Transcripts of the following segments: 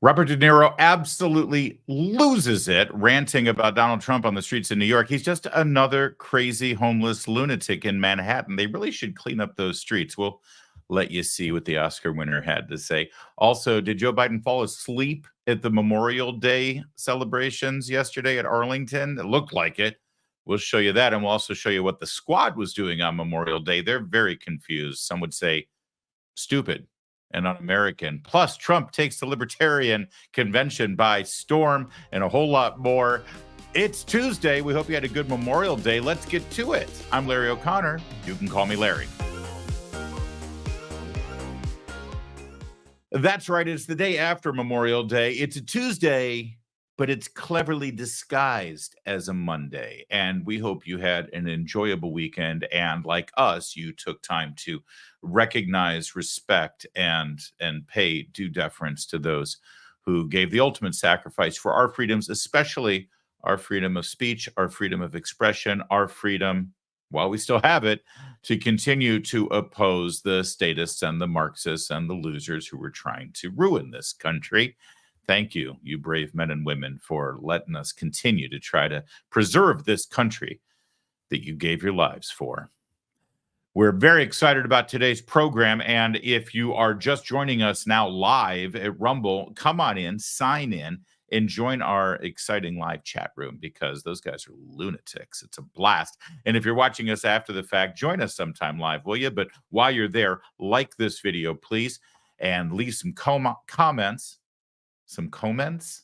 Robert de Niro absolutely loses it, ranting about Donald Trump on the streets of New York. He's just another crazy homeless lunatic in Manhattan. They really should clean up those streets. We'll let you see what the Oscar winner had to say. Also, did Joe Biden fall asleep at the Memorial Day celebrations yesterday at Arlington? It looked like it. We'll show you that, and we'll also show you what the squad was doing on Memorial Day. They're very confused. Some would say stupid and un-American. Plus, Trump takes the Libertarian Convention by storm and a whole lot more. It's Tuesday. We hope you had a good Memorial Day. Let's get to it. I'm Larry O'Connor. You can call me Larry. That's right. It's the day after Memorial Day. It's a Tuesday, but it's cleverly disguised as a Monday. And we hope you had an enjoyable weekend. And like us, you took time to recognize, respect, and pay due deference to those who gave the ultimate sacrifice for our freedoms, especially our freedom of speech, our freedom of expression, our freedom, while we still have it, to continue to oppose the statists and the Marxists and the losers who were trying to ruin this country. Thank you, you brave men and women, for letting us continue to try to preserve this country that you gave your lives for. We're very excited about today's program, and if you are just joining us now live at Rumble, come on in, sign in, and join our exciting live chat room, because those guys are lunatics. It's a blast. And if you're watching us after the fact, join us sometime live, will you? But while you're there, like this video, please, and leave some comments. Some comments?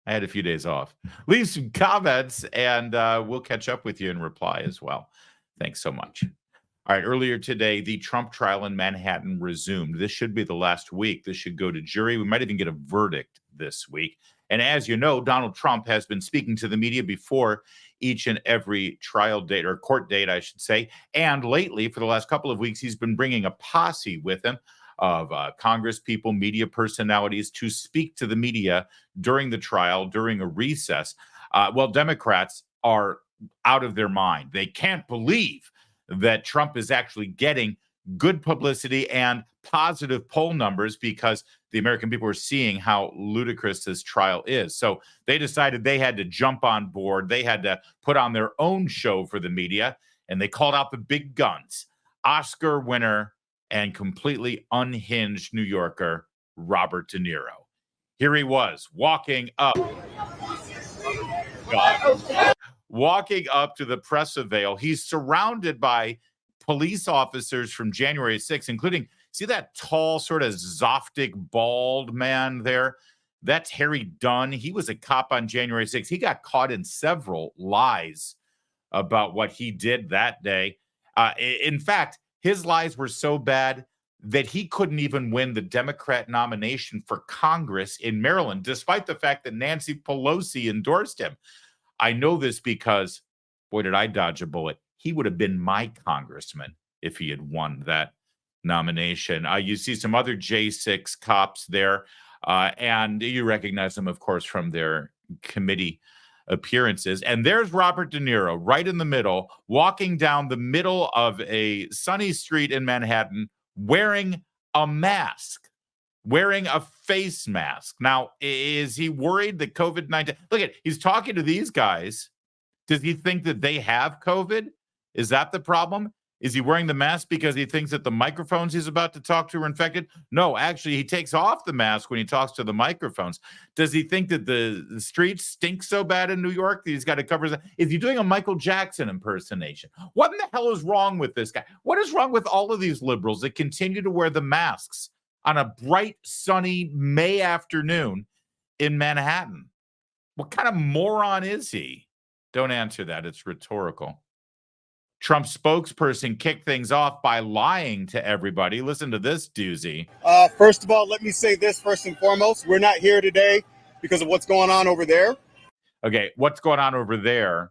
I had a few days off. Leave some comments, and we'll catch up with you and reply as well. Thanks so much. All right, earlier today, the Trump trial in Manhattan resumed. This should be the last week. This should go to jury. We might even get a verdict this week. And as you know, Donald Trump has been speaking to the media before each and every trial date, or court date, I should say. And lately, for the last couple of weeks, he's been bringing a posse with him of Congress people, media personalities, to speak to the media during the trial, during a recess. Well, Democrats are out of their mind. They can't believe that Trump is actually getting good publicity and positive poll numbers, because the American people are seeing how ludicrous this trial is. So they decided they had to jump on board. They had to put on their own show for the media, and they called out the big guns. Oscar winner and completely unhinged New Yorker, Robert De Niro. Here he was walking up to the press avail. He's surrounded by police officers from January 6th, including, see that tall, sort of Zoftic, bald man there? That's Harry Dunn. He was a cop on January 6th. He got caught in several lies about what he did that day. In fact, his lies were so bad that he couldn't even win the Democrat nomination for Congress in Maryland, despite the fact that Nancy Pelosi endorsed him. I know this because, boy, did I dodge a bullet. He would have been my congressman if he had won that nomination. You see some other J6 cops there, and you recognize them, of course, from their committee appearances. And there's Robert De Niro right in the middle, walking down the middle of a sunny street in Manhattan, wearing a mask, wearing a face mask. Now, is he worried that COVID-19? Look at, he's talking to these guys. Does he think that they have COVID? Is that the problem? Is he wearing the mask because he thinks that the microphones he's about to talk to are infected? No, actually, he takes off the mask when he talks to the microphones. Does he think that the streets stink so bad in New York that he's got to cover his? Is he doing a Michael Jackson impersonation? What in the hell is wrong with this guy? What is wrong with all of these liberals that continue to wear the masks on a bright, sunny May afternoon in Manhattan? What kind of moron is he? Don't answer that. It's rhetorical. Trump's spokesperson kicked things off by lying to everybody. Listen to this doozy. First of all, let me say this first and foremost. We're not here today because of what's going on over there. Okay, what's going on over there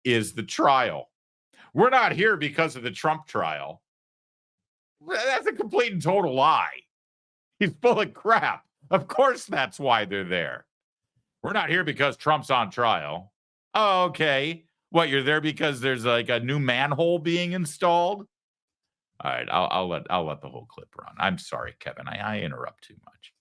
is the trial. We're not here because of the Trump trial. That's a complete and total lie. He's full of crap. Of course that's why they're there. We're not here because Trump's on trial. Oh, okay. What, you're there because there's like a new manhole being installed? All right, I'll let the whole clip run. I'm sorry, Kevin. I interrupt too much.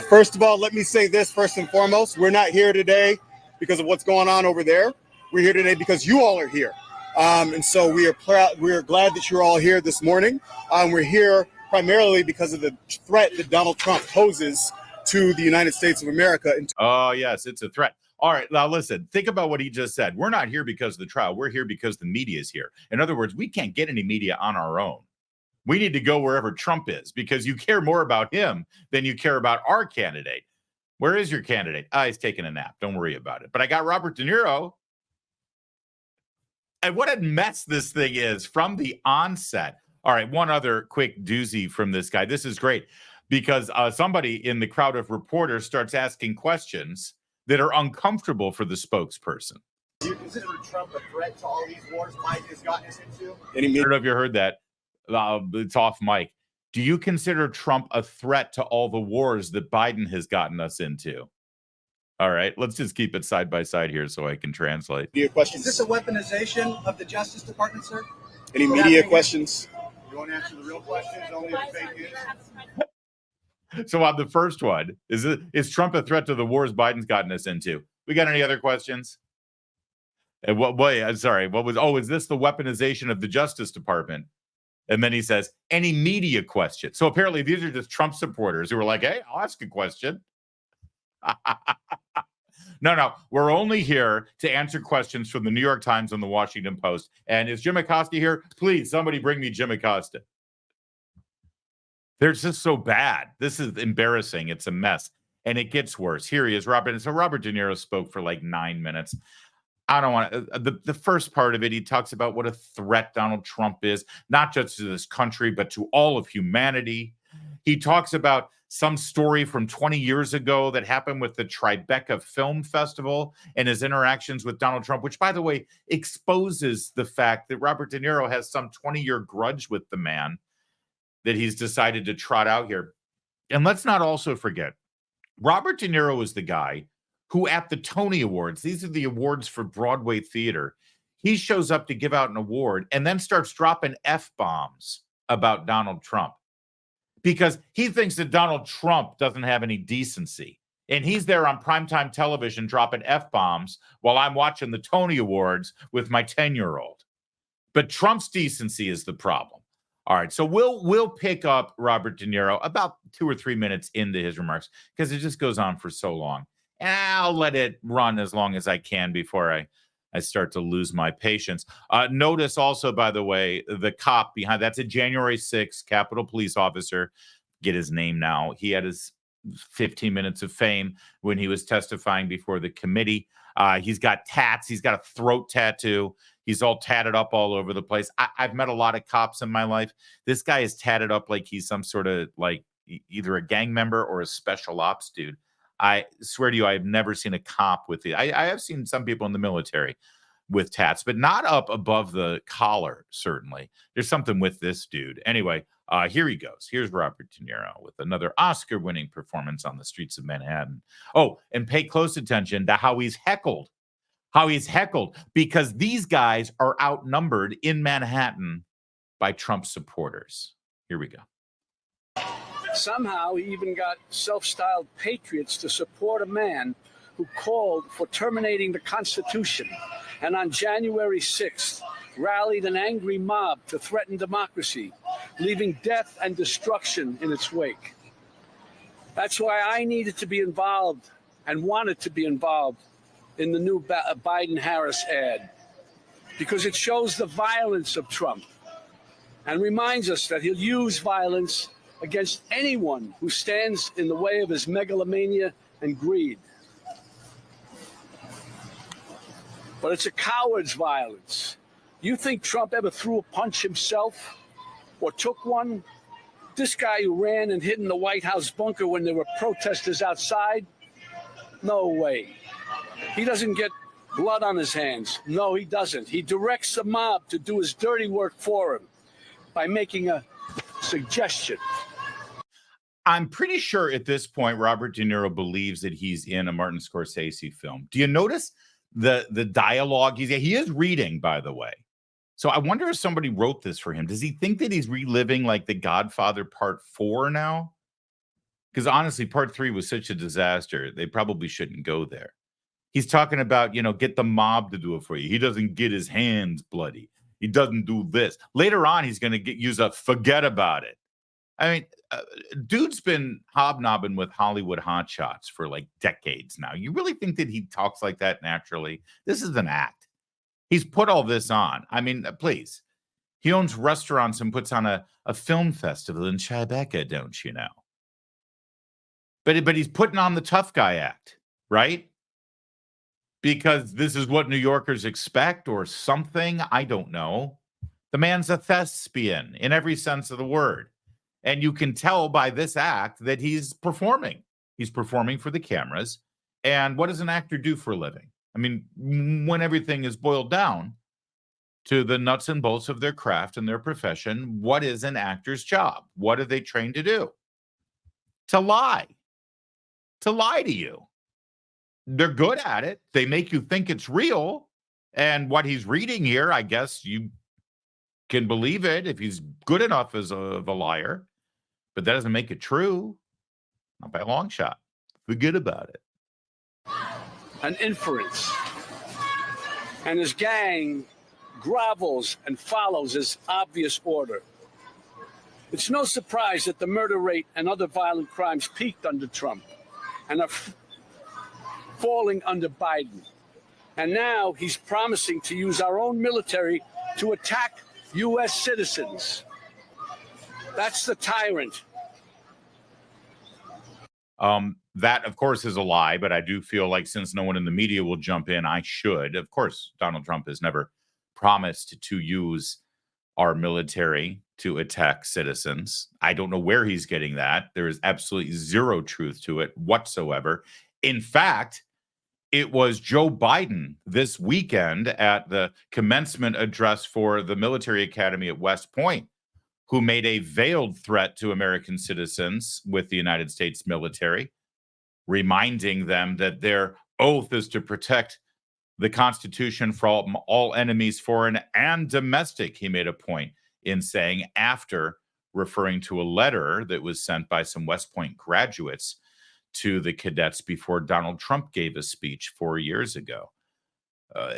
First of all, let me say this first and foremost. We're not here today because of what's going on over there. We're here today because you all are here. And so we are proud, we are glad that you're all here this morning. We're here primarily because of the threat that Donald Trump poses to the United States of America. Oh, yes, it's a threat. All right, now listen, think about what he just said. We're not here because of the trial. We're here because the media is here. In other words, we can't get any media on our own. We need to go wherever Trump is because you care more about him than you care about our candidate. Where is your candidate? He's taking a nap. Don't worry about it. But I got Robert De Niro. And what a mess this thing is from the onset. All right, one other quick doozy from this guy. This is great because somebody in the crowd of reporters starts asking questions that are uncomfortable for the spokesperson. Do you consider Trump a threat to all these wars Biden has gotten us into? I don't know if you heard that. It's off mic. Do you consider Trump a threat to all the wars that Biden has gotten us into? All right, let's just keep it side by side here so I can translate. Media questions? Is this a weaponization of the Justice Department, sir? Any media questions? You want to answer the real questions, only the fake news? So on the first one, is Trump a threat to the wars Biden's gotten us into? We got any other questions? And is this the weaponization of the Justice Department? And then he says, any media question. So apparently these are just Trump supporters who are like, hey, I'll ask a question. No, we're only here to answer questions from the New York Times and the Washington Post. And is Jim Acosta here? Please, somebody bring me Jim Acosta. They're just so bad. This is embarrassing. It's a mess. And it gets worse. Here he is, Robert. And so Robert De Niro spoke for like 9 minutes. I don't want to. The first part of it, he talks about what a threat Donald Trump is, not just to this country, but to all of humanity. He talks about some story from 20 years ago that happened with the Tribeca Film Festival and his interactions with Donald Trump, which, by the way, exposes the fact that Robert De Niro has some 20-year grudge with the man that he's decided to trot out here. And let's not also forget, Robert De Niro is the guy who at the Tony Awards, these are the awards for Broadway theater, he shows up to give out an award and then starts dropping F-bombs about Donald Trump because he thinks that Donald Trump doesn't have any decency. And he's there on primetime television dropping F-bombs while I'm watching the Tony Awards with my 10-year-old. But Trump's decency is the problem. All right, so we'll pick up Robert De Niro about 2 or 3 minutes into his remarks because it just goes on for so long. And I'll let it run as long as I can before I start to lose my patience. Notice also, by the way, the cop behind that's a January 6th Capitol Police officer. Get his name now. He had his 15 minutes of fame when he was testifying before the committee. He's got tats. He's got a throat tattoo. He's all tatted up all over the place. I've met a lot of cops in my life. This guy is tatted up like he's some sort of like either a gang member or a special ops dude. I swear to you, I have never seen a cop with it. I have seen some people in the military with tats, but not up above the collar, certainly. There's something with this dude. Anyway, here he goes. Here's Robert De Niro with another Oscar-winning performance on the streets of Manhattan. Oh, and pay close attention to how he's heckled. Because these guys are outnumbered in Manhattan by Trump supporters. Here we go. Somehow he even got self-styled patriots to support a man who called for terminating the Constitution and on January 6th rallied an angry mob to threaten democracy, leaving death and destruction in its wake. That's why I needed to be involved and wanted to be involved in the new Biden-Harris ad, because it shows the violence of Trump and reminds us that he'll use violence against anyone who stands in the way of his megalomania and greed. But it's a coward's violence. You think Trump ever threw a punch himself or took one? This guy who ran and hid in the White House bunker when there were protesters outside? No way. He doesn't get blood on his hands. No, he doesn't. He directs the mob to do his dirty work for him by making a suggestion. I'm pretty sure at this point, Robert De Niro believes that he's in a Martin Scorsese film. Do you notice the dialogue? He is reading, by the way. So I wonder if somebody wrote this for him. Does he think that he's reliving like The Godfather Part 4 now? Because honestly, part 3 was such a disaster. They probably shouldn't go there. He's talking about, get the mob to do it for you. He doesn't get his hands bloody. He doesn't do this. Later on, he's going to use a forget about it. I mean, dude's been hobnobbing with Hollywood hotshots for like decades now. You really think that he talks like that naturally? This is an act. He's put all this on. I mean, please. He owns restaurants and puts on a film festival in Tribeca, don't you know? But he's putting on the tough guy act, right? Because this is what New Yorkers expect or something. I don't know. The man's a thespian in every sense of the word. And you can tell by this act that he's performing. He's performing for the cameras. And what does an actor do for a living? I mean, when everything is boiled down to the nuts and bolts of their craft and their profession, what is an actor's job? What are they trained to do? To lie. To lie to you. They're good at it. They make you think it's real. And what he's reading here, I guess you can believe it if he's good enough as a liar. But that doesn't make it true. Not by a long shot. Forget about it. An inference. And his gang grovels and follows his obvious order. It's no surprise that the murder rate and other violent crimes peaked under Trump and are falling under Biden. And now he's promising to use our own military to attack U.S. citizens. That's the tyrant. That, of course, is a lie, but I do feel like since no one in the media will jump in, I should. Of course, Donald Trump has never promised to use our military to attack citizens. I don't know where he's getting that. There is absolutely zero truth to it whatsoever. In fact, it was Joe Biden this weekend at the commencement address for the military academy at West Point who made a veiled threat to American citizens with the United States military, reminding them that their oath is to protect the Constitution from all enemies, foreign and domestic, he made a point in saying, after referring to a letter that was sent by some West Point graduates to the cadets before Donald Trump gave a speech 4 years ago.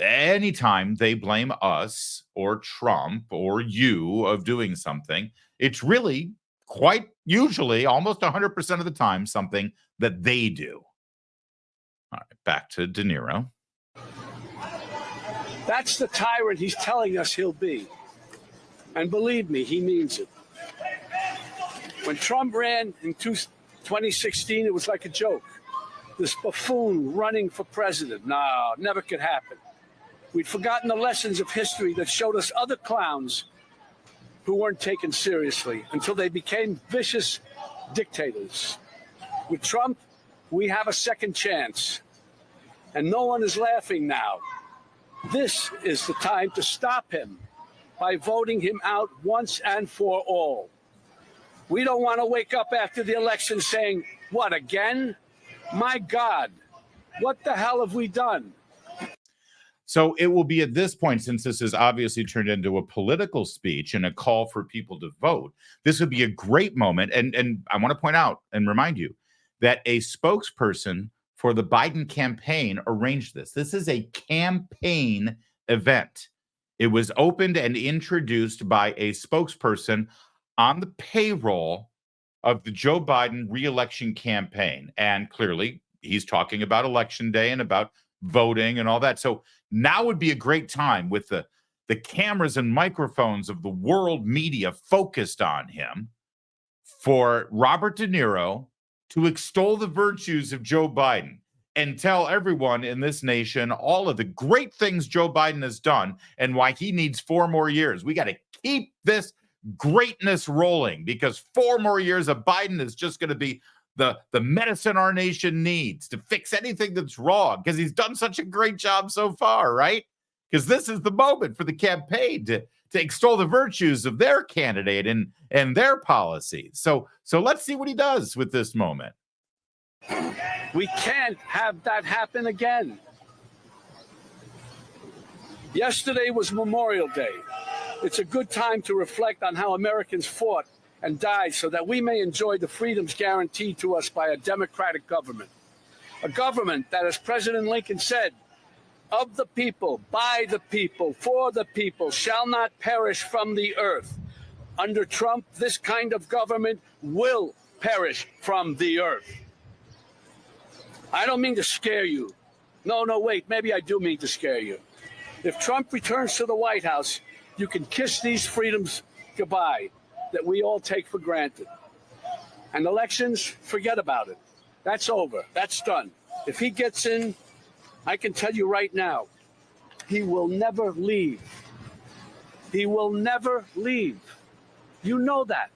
Anytime they blame us or Trump or you of doing something, it's really quite usually almost 100% of the time something that they do. All right, back to De Niro. That's the tyrant he's telling us he'll be. And believe me, he means it. When Trump ran in 2016, it was like a joke. This buffoon running for president. No, never could happen. We'd forgotten the lessons of history that showed us other clowns who weren't taken seriously until they became vicious dictators. With Trump, we have a second chance. And no one is laughing now. This is the time to stop him by voting him out once and for all. We don't want to wake up after the election saying, what, again? My God, what the hell have we done? So it will be at this point, since this has obviously turned into a political speech and a call for people to vote, this would be a great moment. And I want to point out and remind you that a spokesperson for the Biden campaign arranged this. This is a campaign event. It was opened and introduced by a spokesperson on the payroll of the Joe Biden re-election campaign. And clearly, he's talking about election day and about voting and all that. So now would be a great time with the cameras and microphones of the world media focused on him for Robert De Niro to extol the virtues of Joe Biden and tell everyone in this nation all of the great things Joe Biden has done and why he needs 4 more years. We got to keep this greatness rolling because 4 more years of Biden is just going to be the medicine our nation needs to fix anything that's wrong because he's done such a great job so far, right? Because this is the moment for the campaign to extol the virtues of their candidate and their policies. So let's see what he does with this moment. We can't have that happen again. Yesterday was Memorial Day. It's a good time to reflect on how Americans fought and died so that we may enjoy the freedoms guaranteed to us by a democratic government. A government that, as President Lincoln said, of the people, by the people, for the people, shall not perish from the earth. Under Trump, this kind of government will perish from the earth. I don't mean to scare you. No, wait, maybe I do mean to scare you. If Trump returns to the White House, you can kiss these freedoms goodbye that we all take for granted. And elections, forget about it. That's over. That's done. If he gets in, I can tell you right now, he will never leave. He will never leave. You know that.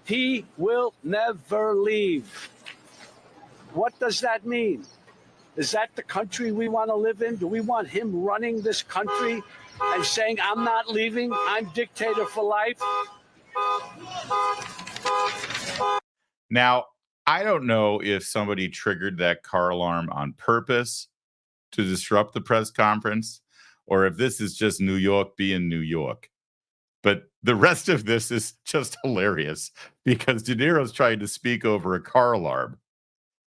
He will never leave. What does that mean? Is that the country we want to live in? Do we want him running this country and saying, I'm not leaving, I'm dictator for life? Now, I don't know if somebody triggered that car alarm on purpose to disrupt the press conference, or if this is just New York being New York. But the rest of this is just hilarious because De Niro's trying to speak over a car alarm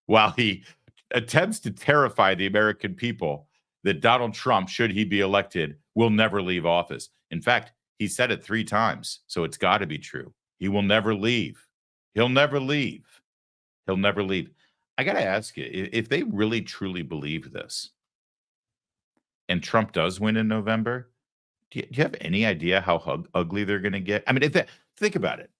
while he attempts to terrify the American people that Donald Trump, should he be elected, will never leave office. In fact, he said it 3 times, so it's got to be true. He will never leave. He'll never leave. He'll never leave. I got to ask you, if they really truly believe this, and Trump does win in November, do you have any idea how ugly they're going to get? I mean, think about it.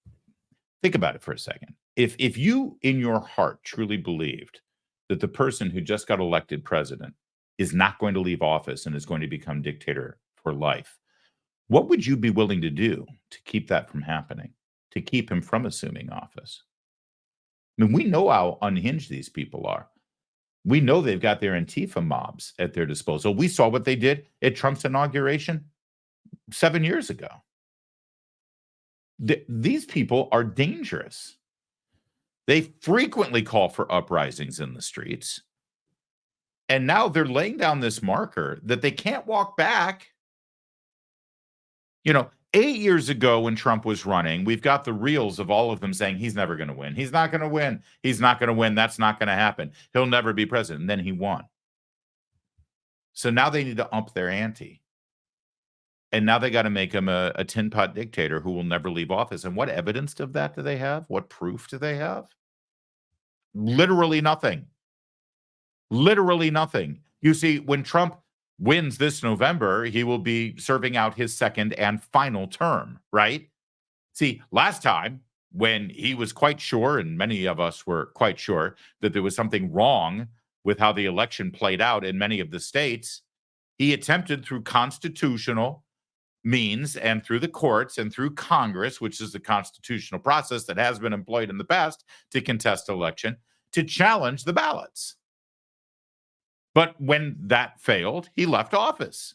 Think about it for a second. If you, in your heart, truly believed that the person who just got elected president is not going to leave office and is going to become dictator for life, what would you be willing to do to keep that from happening, to keep him from assuming office? I mean, we know how unhinged these people are. We know they've got their Antifa mobs at their disposal. We saw what they did at Trump's inauguration 7 years ago. These people are dangerous. They frequently call for uprisings in the streets. And now they're laying down this marker that they can't walk back. 8 years ago when Trump was running, we've got the reels of all of them saying he's never going to win. He's not going to win. He's not going to win. That's not going to happen. He'll never be president. And then he won. So now they need to ump their ante. And now they got to make him a tin pot dictator who will never leave office. And what evidence of that do they have? What proof do they have? Literally nothing. Literally nothing. You see, when Trump wins this November, he will be serving out his second and final term, right? See, last time when he was quite sure, and many of us were quite sure, that there was something wrong with how the election played out in many of the states, he attempted through constitutional means and through the courts and through Congress, which is the constitutional process that has been employed in the past to contest election, to challenge the ballots. But when that failed, he left office.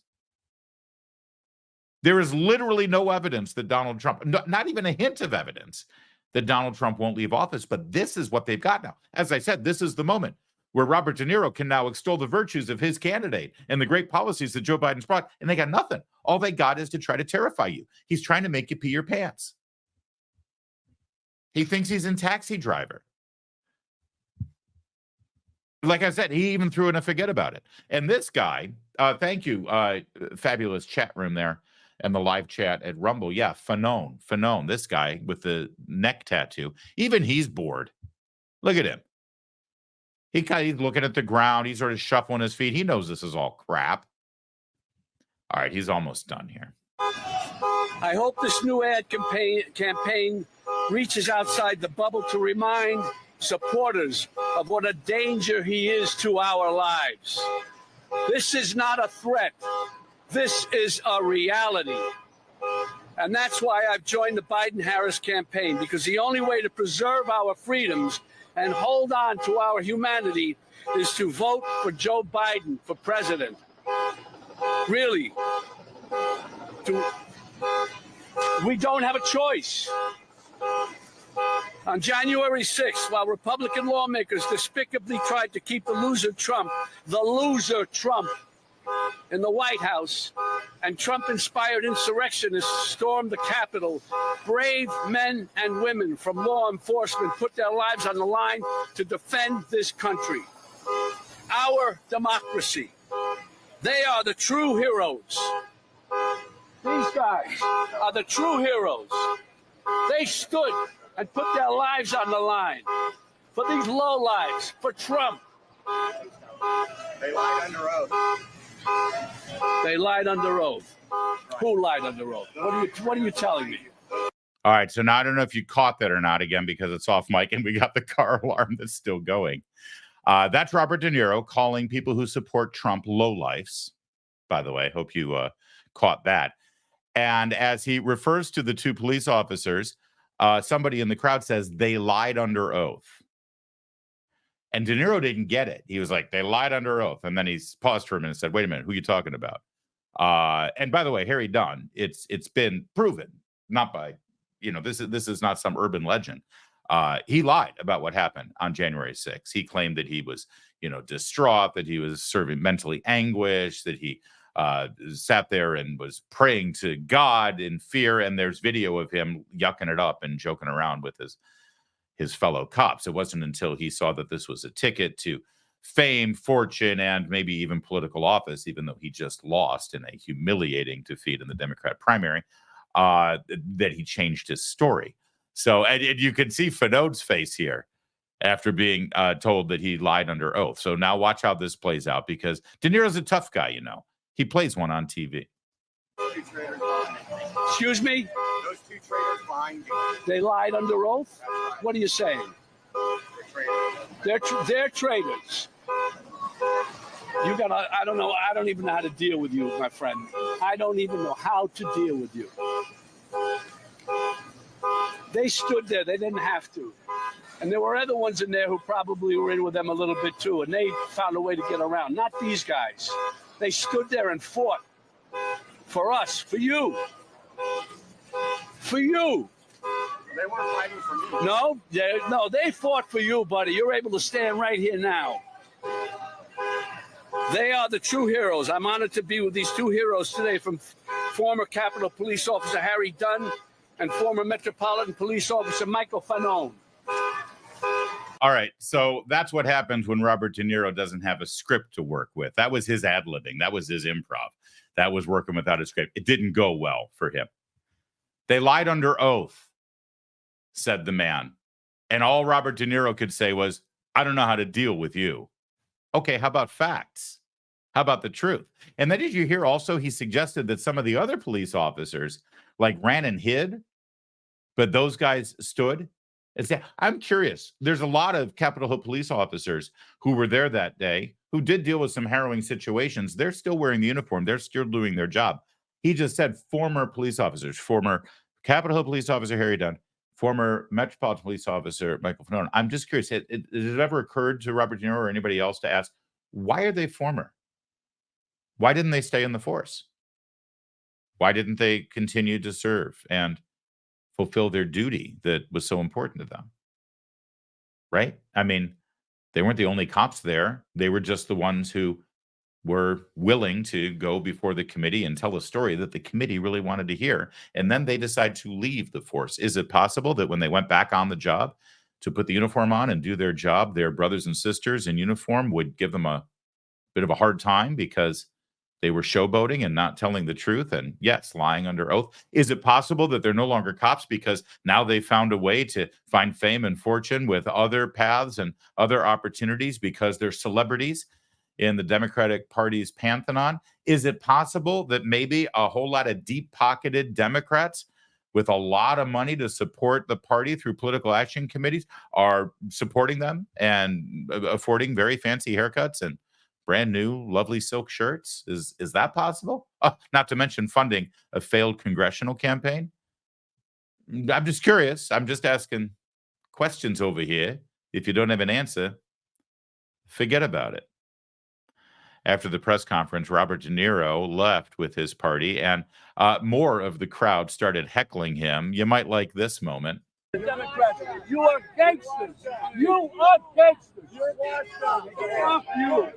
There is literally no evidence that Donald Trump, not even a hint of evidence that Donald Trump won't leave office. But this is what they've got now. As I said, this is the moment where Robert De Niro can now extol the virtues of his candidate and the great policies that Joe Biden's brought, and they got nothing. All they got is to try to terrify you. He's trying to make you pee your pants. He thinks he's in Taxi Driver. Like I said, he even threw in a forget about it. And this guy, thank you, fabulous chat room there and the live chat at Rumble. Yeah, Fanon, this guy with the neck tattoo. Even he's bored. Look at him. He's looking at the ground. He's sort of shuffling his feet. He knows this is all crap. All right, he's almost done here. I hope this new ad campaign reaches outside the bubble to remind supporters of what a danger he is to our lives. This is not a threat. This is a reality. And that's why I've joined the Biden-Harris campaign, because the only way to preserve our freedoms and hold on to our humanity is to vote for Joe Biden for president. Really. We don't have a choice. On January 6th, while Republican lawmakers despicably tried to keep the loser Trump in the White House and Trump-inspired insurrectionists stormed the Capitol, brave men and women from law enforcement put their lives on the line to defend this country, our democracy. They are the true heroes. These guys are the true heroes. They stood and put their lives on the line for these lowlives, for Trump. They lied under oath. They lied under oath. Who lied under oath? What are you telling me? All right, so now I don't know if you caught that or not, again, because it's off mic and we got the car alarm that's still going. That's Robert De Niro calling people who support Trump lowlifes, by the way. Hope you caught that. And as he refers to the two police officers, somebody in the crowd says they lied under oath. And De Niro didn't get it. He was like, they lied under oath. And then he paused for a minute and said, wait a minute, who are you talking about? And by the way, Harry Dunn, it's been proven, not by, this is not some urban legend. He lied about what happened on January 6th. He claimed that he was, distraught, that he was serving mentally anguished, that he sat there and was praying to God in fear. And there's video of him yucking it up and joking around with his fellow cops. It wasn't until he saw that this was a ticket to fame, fortune, and maybe even political office, even though he just lost in a humiliating defeat in the Democrat primary, that he changed his story. So, and you can see Fanode's face here after being told that he lied under oath. So now watch how this plays out, because De Niro's a tough guy, He plays one on TV. Excuse me? Those two traitors lying. They lied under oath? What are you saying? They're traitors. I don't know. I don't even know how to deal with you, my friend. I don't even know how to deal with you. They stood there. They didn't have to. And there were other ones in there who probably were in with them a little bit too, and they found a way to get around. Not these guys. They stood there and fought for us, for you. For you. They weren't fighting for me. No, they fought for you, buddy. You're able to stand right here now. They are the true heroes. I'm honored to be with these two heroes today, from former Capitol Police Officer Harry Dunn and former Metropolitan Police Officer Michael Fanone. All right, so that's what happens when Robert De Niro doesn't have a script to work with. That was his ad-libbing. That was his improv. That was working without a script. It didn't go well for him. They lied under oath, said the man. And all Robert De Niro could say was, I don't know how to deal with you. Okay, how about facts? How about the truth? And then did you hear also he suggested that some of the other police officers ran and hid, but those guys stood? I'm curious. There's a lot of Capitol Hill police officers who were there that day who did deal with some harrowing situations. They're still wearing the uniform. They're still doing their job. He just said former police officers, former Capitol Hill police officer Harry Dunn, former Metropolitan Police Officer Michael Fanone. I'm just curious. Has it ever occurred to Robert De Niro or anybody else to ask, why are they former? Why didn't they stay in the force? Why didn't they continue to serve and fulfill their duty that was so important to them? Right? I mean, they weren't the only cops there. They were just the ones who were willing to go before the committee and tell a story that the committee really wanted to hear. And then they decide to leave the force. Is it possible that when they went back on the job to put the uniform on and do their job, their brothers and sisters in uniform would give them a bit of a hard time because they were showboating and not telling the truth and, yes, lying under oath? Is it possible that they're no longer cops because now they found a way to find fame and fortune with other paths and other opportunities because they're celebrities in the Democratic Party's pantheon? Is it possible that maybe a whole lot of deep-pocketed Democrats with a lot of money to support the party through political action committees are supporting them and affording very fancy haircuts and brand new, lovely silk shirts? Is that possible? Not to mention funding a failed congressional campaign. I'm just curious. I'm just asking questions over here. If you don't have an answer, forget about it. After the press conference, Robert De Niro left with his party, and more of the crowd started heckling him. You might like this moment. The Democrats, you are gangsters. You are gangsters. Fuck you.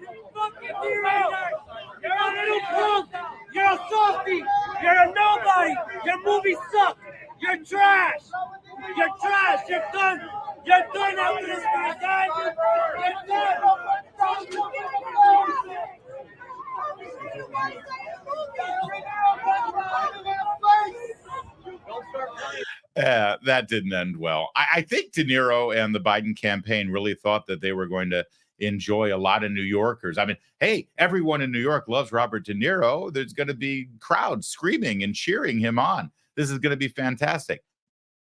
Yeah, that didn't end well. I think De Niro and the Biden campaign really thought that they were going to enjoy a lot of New Yorkers. I mean, hey, everyone in New York loves Robert De Niro. There's going to be crowds screaming and cheering him on. This is going to be fantastic.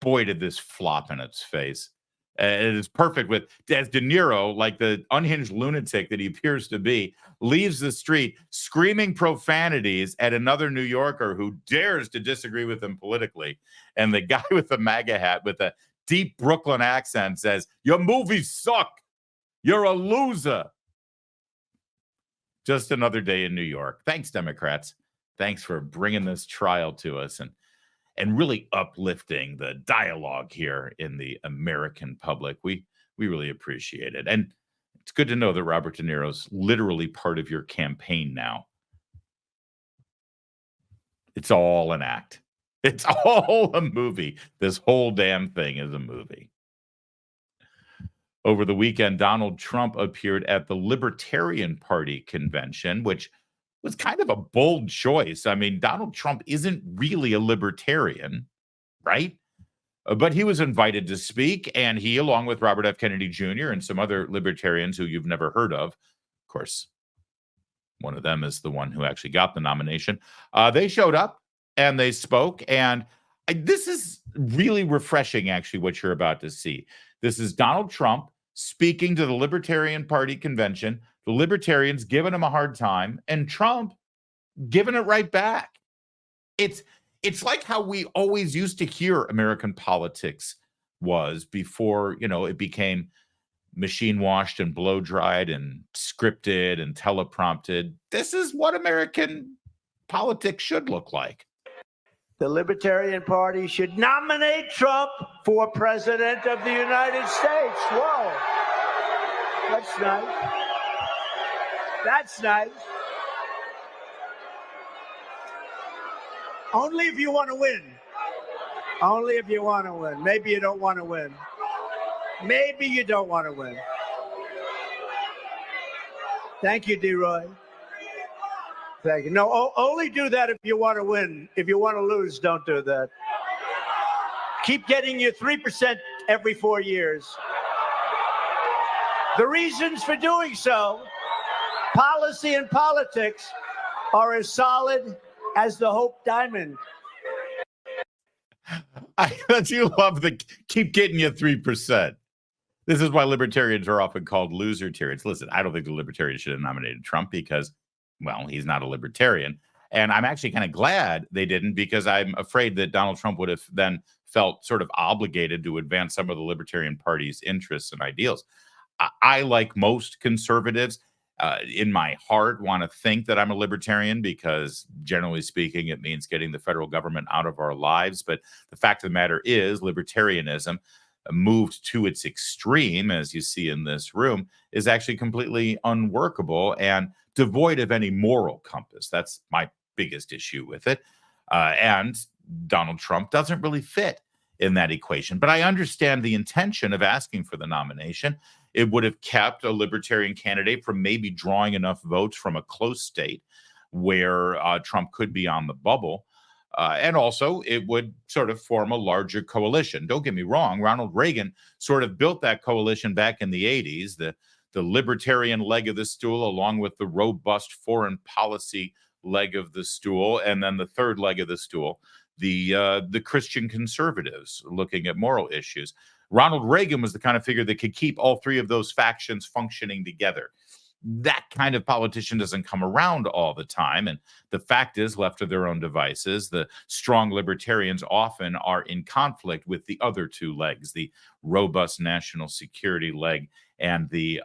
Boy, did this flop in its face. It is perfect with as De Niro, like the unhinged lunatic that he appears to be, leaves the street screaming profanities at another New Yorker who dares to disagree with him politically. And the guy with the MAGA hat with a deep Brooklyn accent says, "Your movies suck. You're a loser." Just another day in New York. Thanks, Democrats. Thanks for bringing this trial to us and really uplifting the dialogue here in the American public. We really appreciate it. And it's good to know that Robert De Niro's literally part of your campaign now. It's all an act. It's all a movie. This whole damn thing is a movie. Over the weekend, Donald Trump appeared at the Libertarian Party convention, which was kind of a bold choice. I mean, Donald Trump isn't really a libertarian, right? But he was invited to speak, and he, along with Robert F. Kennedy Jr. and some other libertarians who you've never heard of course, one of them is the one who actually got the nomination. They showed up and they spoke, and this is really refreshing, actually, what you're about to see. This is Donald Trump speaking to the Libertarian Party convention, the Libertarians giving him a hard time, and Trump giving it right back. It's like how we always used to hear American politics was before, it became machine washed and blow dried and scripted and teleprompted. This is what American politics should look like. The Libertarian Party should nominate Trump for President of the United States. Whoa. That's nice. That's nice. Only if you want to win. Only if you want to win. Maybe you don't want to win. Maybe you don't want to win. Thank you, D-Roy. Thank you. No, only do that if you want to win. If you want to lose, don't do that. Keep getting your 3% every 4 years. The reasons for doing so, policy and politics, are as solid as the Hope Diamond. I do love the keep getting you 3%. This is why libertarians are often called loser-tarians. Listen, I don't think the libertarians should have nominated Trump because, well, he's not a libertarian. And I'm actually kind of glad they didn't, because I'm afraid that Donald Trump would have then felt sort of obligated to advance some of the Libertarian Party's interests and ideals. I, like most conservatives, in my heart, want to think that I'm a libertarian because, generally speaking, it means getting the federal government out of our lives. But the fact of the matter is, libertarianism, moved to its extreme, as you see in this room, is actually completely unworkable and devoid of any moral compass. That's my biggest issue with it. And Donald Trump doesn't really fit in that equation. But I understand the intention of asking for the nomination. It would have kept a libertarian candidate from maybe drawing enough votes from a close state where Trump could be on the bubble. And also, it would sort of form a larger coalition. Don't get me wrong. Ronald Reagan sort of built that coalition back in the 80s, the libertarian leg of the stool, along with the robust foreign policy leg of the stool. And then the third leg of the stool, the Christian conservatives looking at moral issues. Ronald Reagan was the kind of figure that could keep all three of those factions functioning together. That kind of politician doesn't come around all the time. And the fact is, left to their own devices, the strong libertarians often are in conflict with the other two legs, the robust national security leg and the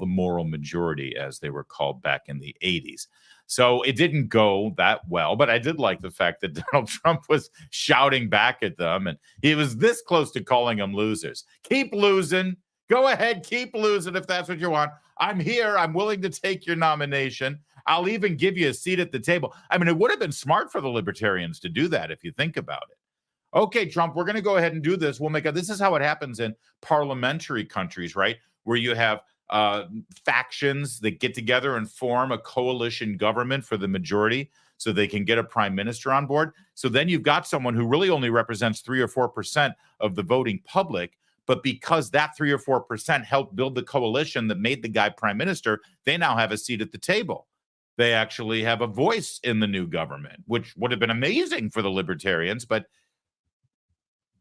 moral majority, as they were called back in the 80s. So it didn't go that well, but I did like the fact that Donald Trump was shouting back at them, and he was this close to calling them losers. Keep losing. Go ahead, keep losing if that's what you want. I'm here. I'm willing to take your nomination. I'll even give you a seat at the table. I mean, it would have been smart for the libertarians to do that if you think about it. Okay, Trump, we're going to go ahead and do this. This is how it happens in parliamentary countries, right? Where you have factions that get together and form a coalition government for the majority so they can get a prime minister on board. So then you've got someone who really only represents 3 or 4% of the voting public. But because that 3 or 4% helped build the coalition that made the guy prime minister, they now have a seat at the table. They actually have a voice in the new government, which would have been amazing for the Libertarians. But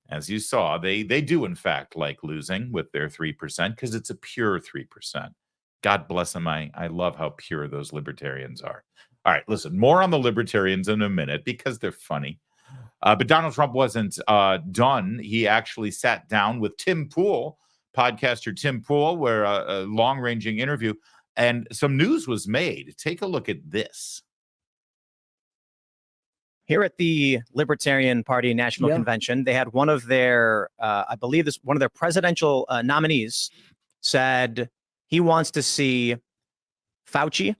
as you saw, they do, in fact, like losing with their 3% because it's a pure 3%. God bless them. I love how pure those Libertarians are. All right, listen, more on the Libertarians in a minute because they're funny. But Donald Trump wasn't done. He actually sat down with Tim Pool, podcaster Tim Pool, where a long-ranging interview, and some news was made. Take a look at this. Here at the Libertarian Party National Convention, they had one of their, I believe this one of their presidential nominees said he wants to see Fauci,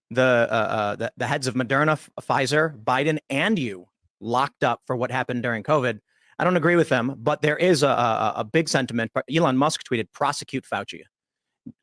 the heads of Moderna, Pfizer, Biden, and you locked up for what happened during COVID. I don't agree with them, but there is a big sentiment. Elon Musk tweeted, prosecute Fauci.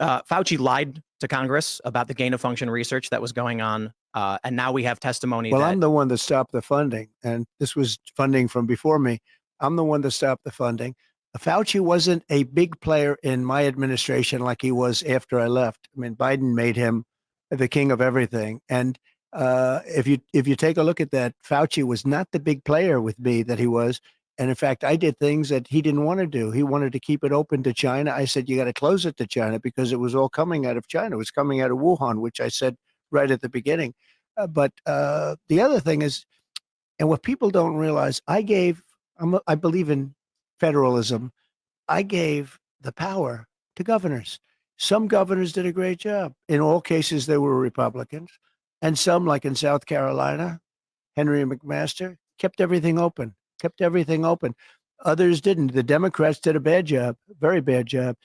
Fauci lied to Congress about the gain of function research that was going on. And now we have testimony. Well, I'm the one that stopped the funding, and this was funding from before me. I'm the one that stopped the funding. Fauci wasn't a big player in my administration like he was after I left. I mean, Biden made him the king of everything. And if you take a look at that, Fauci was not the big player with me that he was. And in fact, I did things that he didn't want to do. He wanted to keep it open to China. I said, you got to close it to China because it was all coming out of China. It was coming out of Wuhan, which I said right at the beginning. But the other thing is, and what people don't realize, I believe in federalism. I gave the power to governors. Some governors did a great job. In all cases, they were Republicans. And some, like in South Carolina, Henry McMaster, kept everything open. Others didn't. The Democrats did a bad job, very bad job.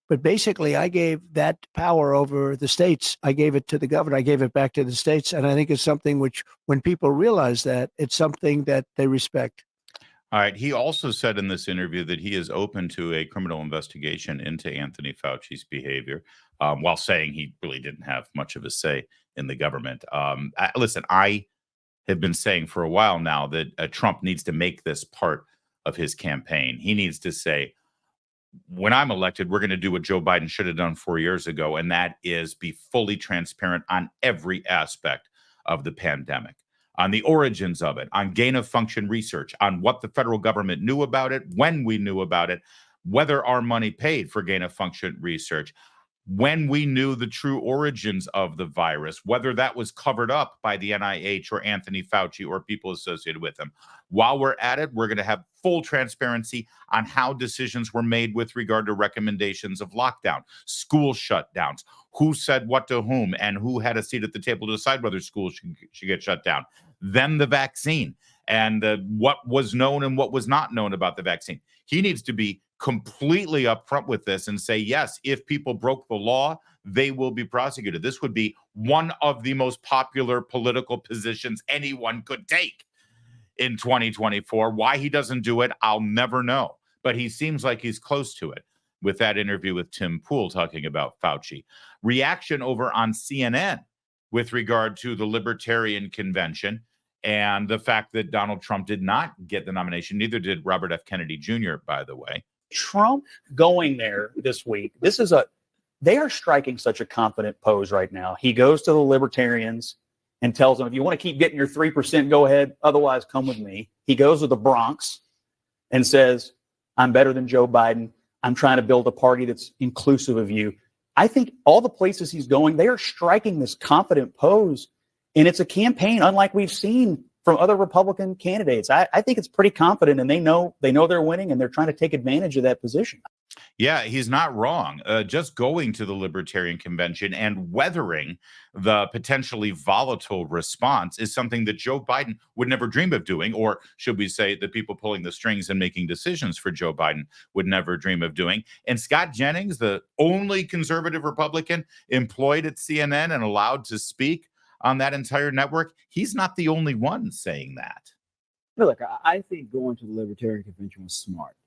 But basically, I gave that power over the states. I gave it to the governor. I gave it back to the states. And I think it's something which, when people realize that, it's something that they respect. All right. He also said in this interview that he is open to a criminal investigation into Anthony Fauci's behavior, while saying he really didn't have much of a say in the government. Listen, I have been saying for a while now that Trump needs to make this part of his campaign. He needs to say, when I'm elected, we're going to do what Joe Biden should have done 4 years ago, and that is be fully transparent on every aspect of the pandemic, on the origins of it, on gain of function research, on what the federal government knew about it, when we knew about it, whether our money paid for gain of function research, when we knew the true origins of the virus, whether that was covered up by the NIH or Anthony Fauci or people associated with him. While we're at it, we're going to have full transparency on how decisions were made with regard to recommendations of lockdown, school shutdowns, who said what to whom, and who had a seat at the table to decide whether schools should get shut down. Then the vaccine and what was known and what was not known about the vaccine. He needs to be completely upfront with this and say, yes, if people broke the law, they will be prosecuted. This would be one of the most popular political positions anyone could take in 2024. Why he doesn't do it, I'll never know. But he seems like he's close to it with that interview with Tim Pool talking about Fauci. Reaction over on CNN with regard to the Libertarian Convention and the fact that Donald Trump did not get the nomination. Neither did Robert F. Kennedy Jr., by the way. Trump going there this week, they are striking such a confident pose right now. He goes to the Libertarians and tells them, if you want to keep getting your 3%, go ahead. Otherwise, come with me. He goes to the Bronx and says, I'm better than Joe Biden. I'm trying to build a party that's inclusive of you. I think all the places he's going, they are striking this confident pose. And it's a campaign unlike we've seen from other Republican candidates. I think it's pretty confident, and they know they're winning, and they're trying to take advantage of that position. Yeah, he's not wrong. Just going to the Libertarian Convention and weathering the potentially volatile response is something that Joe Biden would never dream of doing, or should we say the people pulling the strings and making decisions for Joe Biden would never dream of doing. And Scott Jennings, the only conservative Republican employed at CNN and allowed to speak on that entire network, he's not the only one saying that. Look, I think going to the Libertarian Convention was smart.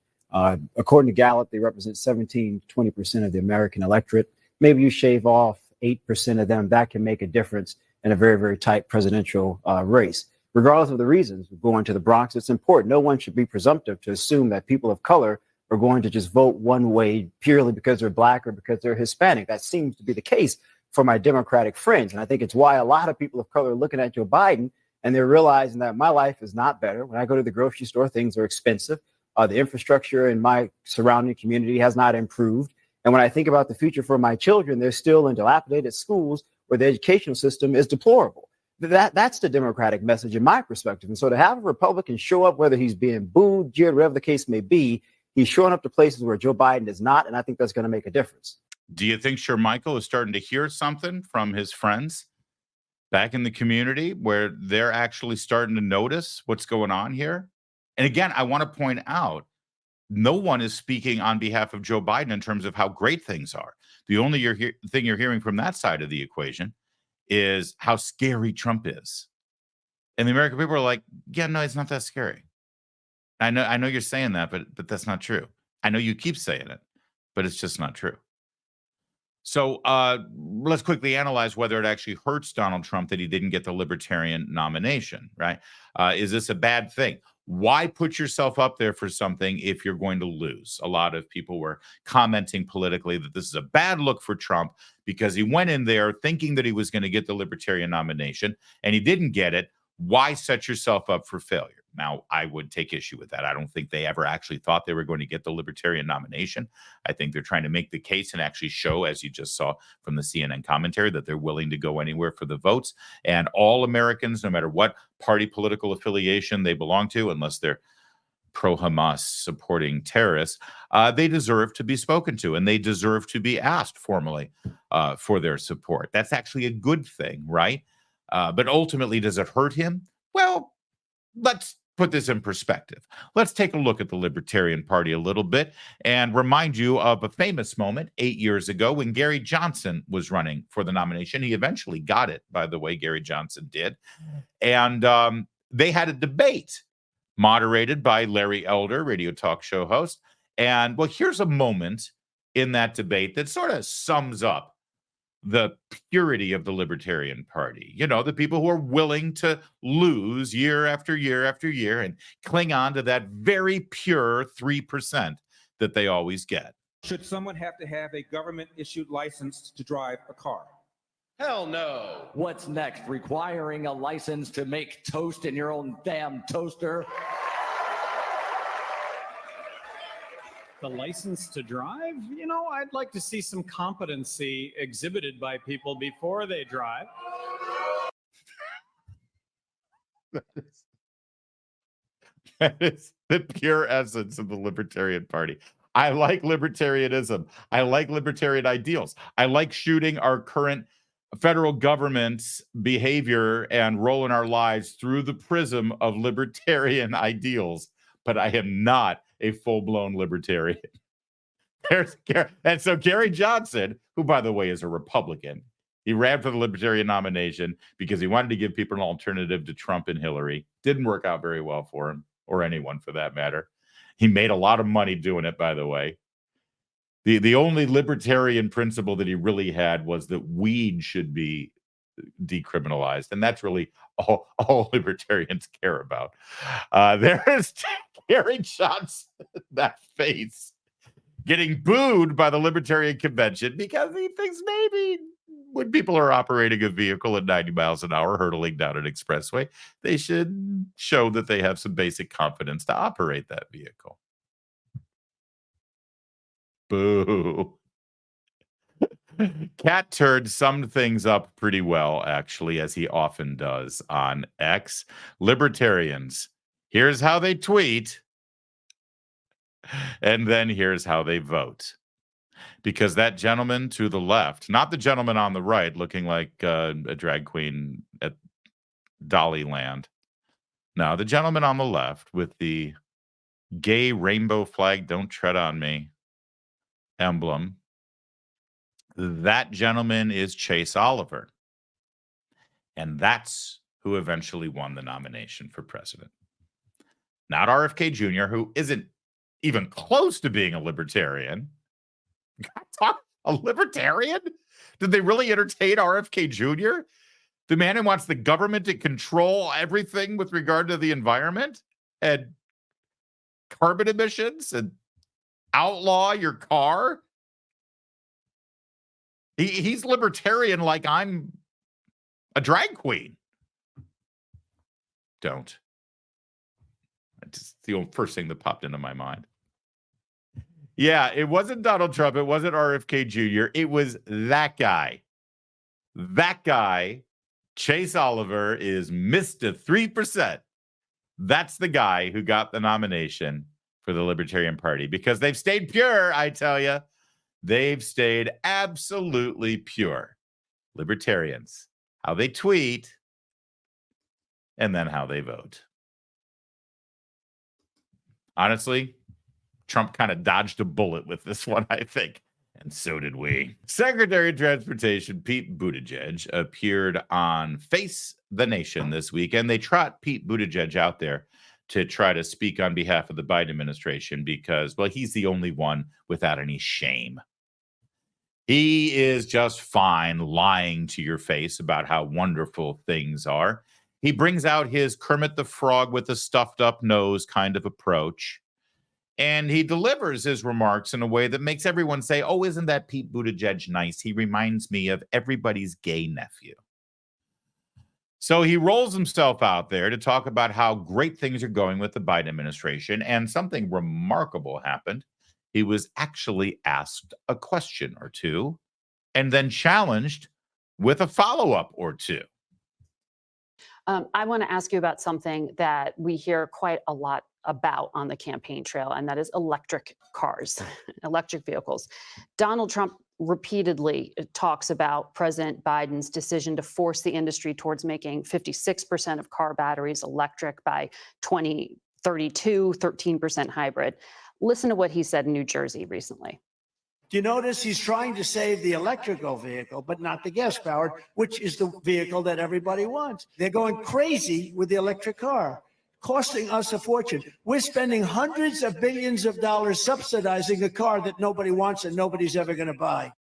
According to Gallup, they represent 17-20% of the American electorate. maybe you shave off 8% of them. That can make a difference in a very, very tight presidential race. Regardless of the reasons, going to the Bronx, it's important. No one should be presumptive to assume that people of color are going to just vote one way purely because they're black or because they're Hispanic. That seems to be the case for my Democratic friends. And I think it's why a lot of people of color are looking at Joe Biden and they're realizing that my life is not better. When I go to the grocery store, things are expensive. The infrastructure in my surrounding community has not improved. And when I think about the future for my children, they're still in dilapidated schools where the educational system is deplorable. That's the Democratic message in my perspective. And so to have a Republican show up, whether he's being booed, jeered, whatever the case may be, he's showing up to places where Joe Biden is not. And I think that's going to make a difference. Do you think Michael is starting to hear something from his friends back in the community where they're actually starting to notice what's going on here? And again, I want to point out, no one is speaking on behalf of Joe Biden in terms of how great things are. The only thing you're hearing from that side of the equation is how scary Trump is. And the American people are like, yeah, no, it's not that scary. I know you're saying that, but that's not true. I know you keep saying it, but it's just not true. So let's quickly analyze whether it actually hurts Donald Trump that he didn't get the Libertarian nomination, right? Is this a bad thing? Why put yourself up there for something if you're going to lose? A lot of people were commenting politically that this is a bad look for Trump because he went in there thinking that he was going to get the Libertarian nomination and he didn't get it. Why set yourself up for failure? Now, I would take issue with that. I don't think they ever actually thought they were going to get the Libertarian nomination. I think they're trying to make the case and actually show, as you just saw from the CNN commentary, that they're willing to go anywhere for the votes. And all Americans, no matter what party political affiliation they belong to, unless they're pro-Hamas supporting terrorists, they deserve to be spoken to and they deserve to be asked formally for their support. That's actually a good thing, right? But ultimately, does it hurt him? Well, let's put this in perspective. Let's take a look at the Libertarian Party a little bit and remind you of a famous moment 8 years ago when Gary Johnson was running for the nomination. He eventually got it, by the way, Gary Johnson did. And they had a debate moderated by Larry Elder, radio talk show host. And well, here's a moment in that debate that sort of sums up the purity of the Libertarian Party. You know, the people who are willing to lose year after year after year and cling on to that very pure 3% that they always get. Should someone have to have a government-issued license to drive a car? Hell no. What's next? Requiring a license to make toast in your own damn toaster? The license to drive? You know, I'd like to see some competency exhibited by people before they drive. That is the pure essence of the Libertarian Party. I like libertarianism. I like libertarian ideals. I like shooting our current federal government's behavior and role in our lives through the prism of libertarian ideals, but I am not a full-blown libertarian. And so Gary Johnson, who, by the way, is a Republican, he ran for the Libertarian nomination because he wanted to give people an alternative to Trump and Hillary. Didn't work out very well for him, or anyone for that matter. He made a lot of money doing it, by the way. The only libertarian principle that he really had was that weed should be decriminalized, and that's really all libertarians care about. There is Gary Johnson, that face, getting booed by the Libertarian Convention because he thinks maybe when people are operating a vehicle at 90 miles an hour hurtling down an expressway, they should show that they have some basic confidence to operate that vehicle. Boo. Cat Turd summed things up pretty well, actually, as he often does on X. Libertarians, here's how they tweet, and then here's how they vote. Because that gentleman to the left, not the gentleman on the right looking like a drag queen at Dollyland. No, the gentleman on the left with the gay rainbow flag, don't tread on me emblem. That gentleman is Chase Oliver. And that's who eventually won the nomination for president. Not RFK Jr., who isn't even close to being a libertarian. A libertarian? Did they really entertain RFK Jr., the man who wants the government to control everything with regard to the environment and carbon emissions and outlaw your car? He's libertarian like I'm a drag queen. Don't. It's the first thing that popped into my mind. Yeah, it wasn't Donald Trump. It wasn't RFK Jr. It was that guy. That guy, Chase Oliver, is Mr. 3%. That's the guy who got the nomination for the Libertarian Party because they've stayed pure, I tell you. They've stayed absolutely pure. Libertarians, how they tweet, and then how they vote. Honestly, Trump kind of dodged a bullet with this one, I think. And so did we. Secretary of Transportation Pete Buttigieg appeared on Face the Nation this week, and they trot Pete Buttigieg out there to try to speak on behalf of the Biden administration because, well, he's the only one without any shame. He is just fine lying to your face about how wonderful things are. He brings out his Kermit the Frog with a stuffed up nose kind of approach. And he delivers his remarks in a way that makes everyone say, oh, isn't that Pete Buttigieg nice? He reminds me of everybody's gay nephew. So he rolls himself out there to talk about how great things are going with the Biden administration. And something remarkable happened. He was actually asked a question or two and then challenged with a follow-up or two. I want to ask you about something that we hear quite a lot about on the campaign trail, and that is electric cars, electric vehicles. Donald Trump repeatedly talks about President Biden's decision to force the industry towards making 56% of car batteries electric by 2032, 13% hybrid. Listen to what he said in New Jersey recently. Do you notice he's trying to save the electrical vehicle, but not the gas-powered, which is the vehicle that everybody wants? They're going crazy with the electric car, costing us a fortune. We're spending hundreds of billions of dollars subsidizing a car that nobody wants and nobody's ever going to buy.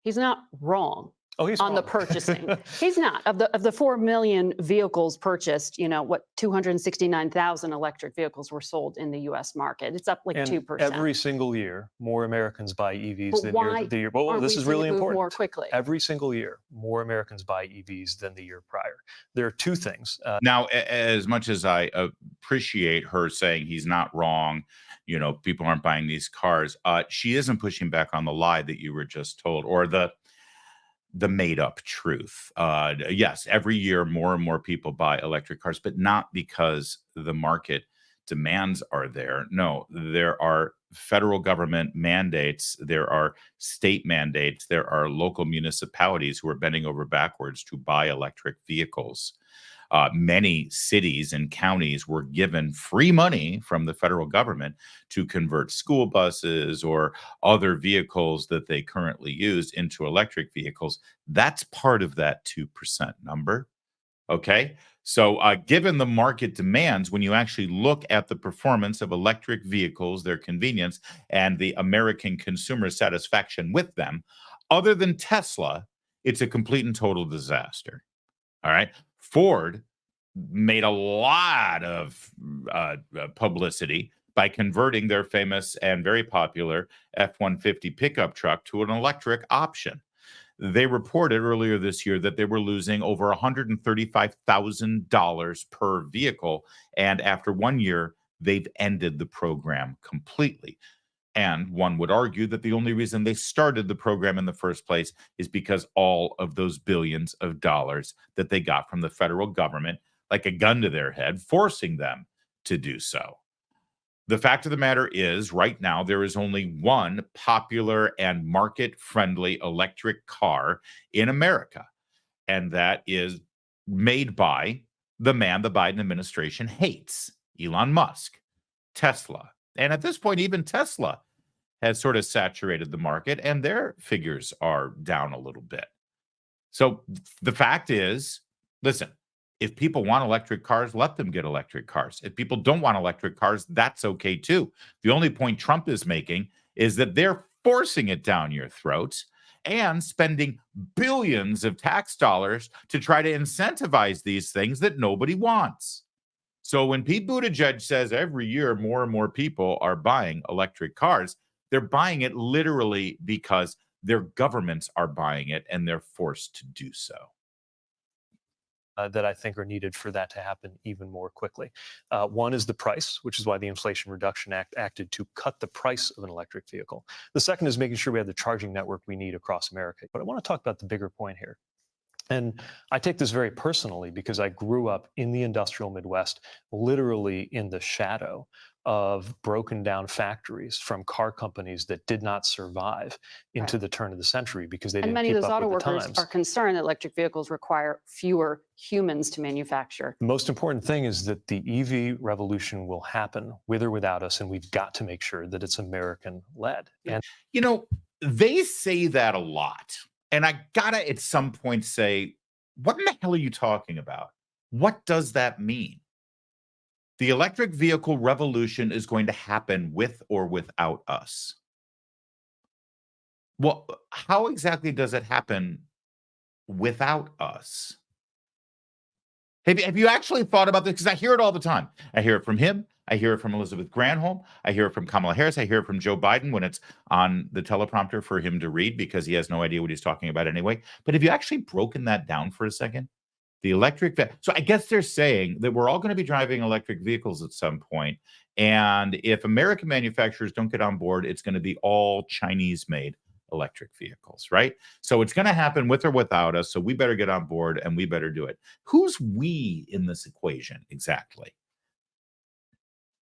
He's not wrong. Oh, he's on wrong. the purchasing. He's not. Of the 4 million vehicles purchased, 269,000 electric vehicles were sold in the U.S. market. It's up like and 2%. Every single year, more Americans buy EVs But than why the year. Well, aren't this we is really seeing it move important. more quickly? Every single year, more Americans buy EVs than the year prior. There are two things. Now, as much as I appreciate her saying he's not wrong, people aren't buying these cars, she isn't pushing back on the lie that you were just told, or the made up truth. Yes, every year more and more people buy electric cars, but not because the market demands are there. No, there are federal government mandates, there are state mandates, there are local municipalities who are bending over backwards to buy electric vehicles. Many cities and counties were given free money from the federal government to convert school buses or other vehicles that they currently use into electric vehicles. That's part of that 2% number. Okay. So given the market demands, when you actually look at the performance of electric vehicles, their convenience, and the American consumer satisfaction with them, other than Tesla, it's a complete and total disaster. All right. Ford made a lot of publicity by converting their famous and very popular F-150 pickup truck to an electric option. They reported earlier this year that they were losing over $135,000 per vehicle. And after 1 year, they've ended the program completely. And one would argue that the only reason they started the program in the first place is because all of those billions of dollars that they got from the federal government, like a gun to their head, forcing them to do so. The fact of the matter is, right now, there is only one popular and market-friendly electric car in America, and that is made by the man the Biden administration hates, Elon Musk, Tesla. And at this point, even Tesla has sort of saturated the market, and their figures are down a little bit. So the fact is, listen, if people want electric cars, let them get electric cars. If people don't want electric cars, that's okay too. The only point Trump is making is that they're forcing it down your throats, and spending billions of tax dollars to try to incentivize these things that nobody wants. So when Pete Buttigieg says every year more and more people are buying electric cars, they're buying it literally because their governments are buying it and they're forced to do so. That I think are needed for that to happen even more quickly. One is the price, which is why the Inflation Reduction Act acted to cut the price of an electric vehicle. The second is making sure we have the charging network we need across America. But I want to talk about the bigger point here. And I take this very personally because I grew up in the industrial Midwest, literally in the shadow of broken down factories from car companies that did not survive into the turn of the century because they And didn't many keep of those up auto with the workers times. are concerned that electric vehicles require fewer humans to manufacture. The most important thing is that the EV revolution will happen with or without us, and we've got to make sure that it's American-led. And You know, they say that a lot. And I gotta at some point say, what in the hell are you talking about? What does that mean? The electric vehicle revolution is going to happen with or without us. Well, how exactly does it happen without us? Have you actually thought about this? Because I hear it all the time. I hear it from him. I hear it from Elizabeth Granholm. I hear it from Kamala Harris. I hear it from Joe Biden when it's on the teleprompter for him to read because he has no idea what he's talking about anyway. But have you actually broken that down for a second? The electric, so I guess they're saying that we're all going to be driving electric vehicles at some point, and if American manufacturers don't get on board, it's going to be all Chinese-made electric vehicles, right? So it's going to happen with or without us, so we better get on board and we better do it. Who's we in this equation exactly?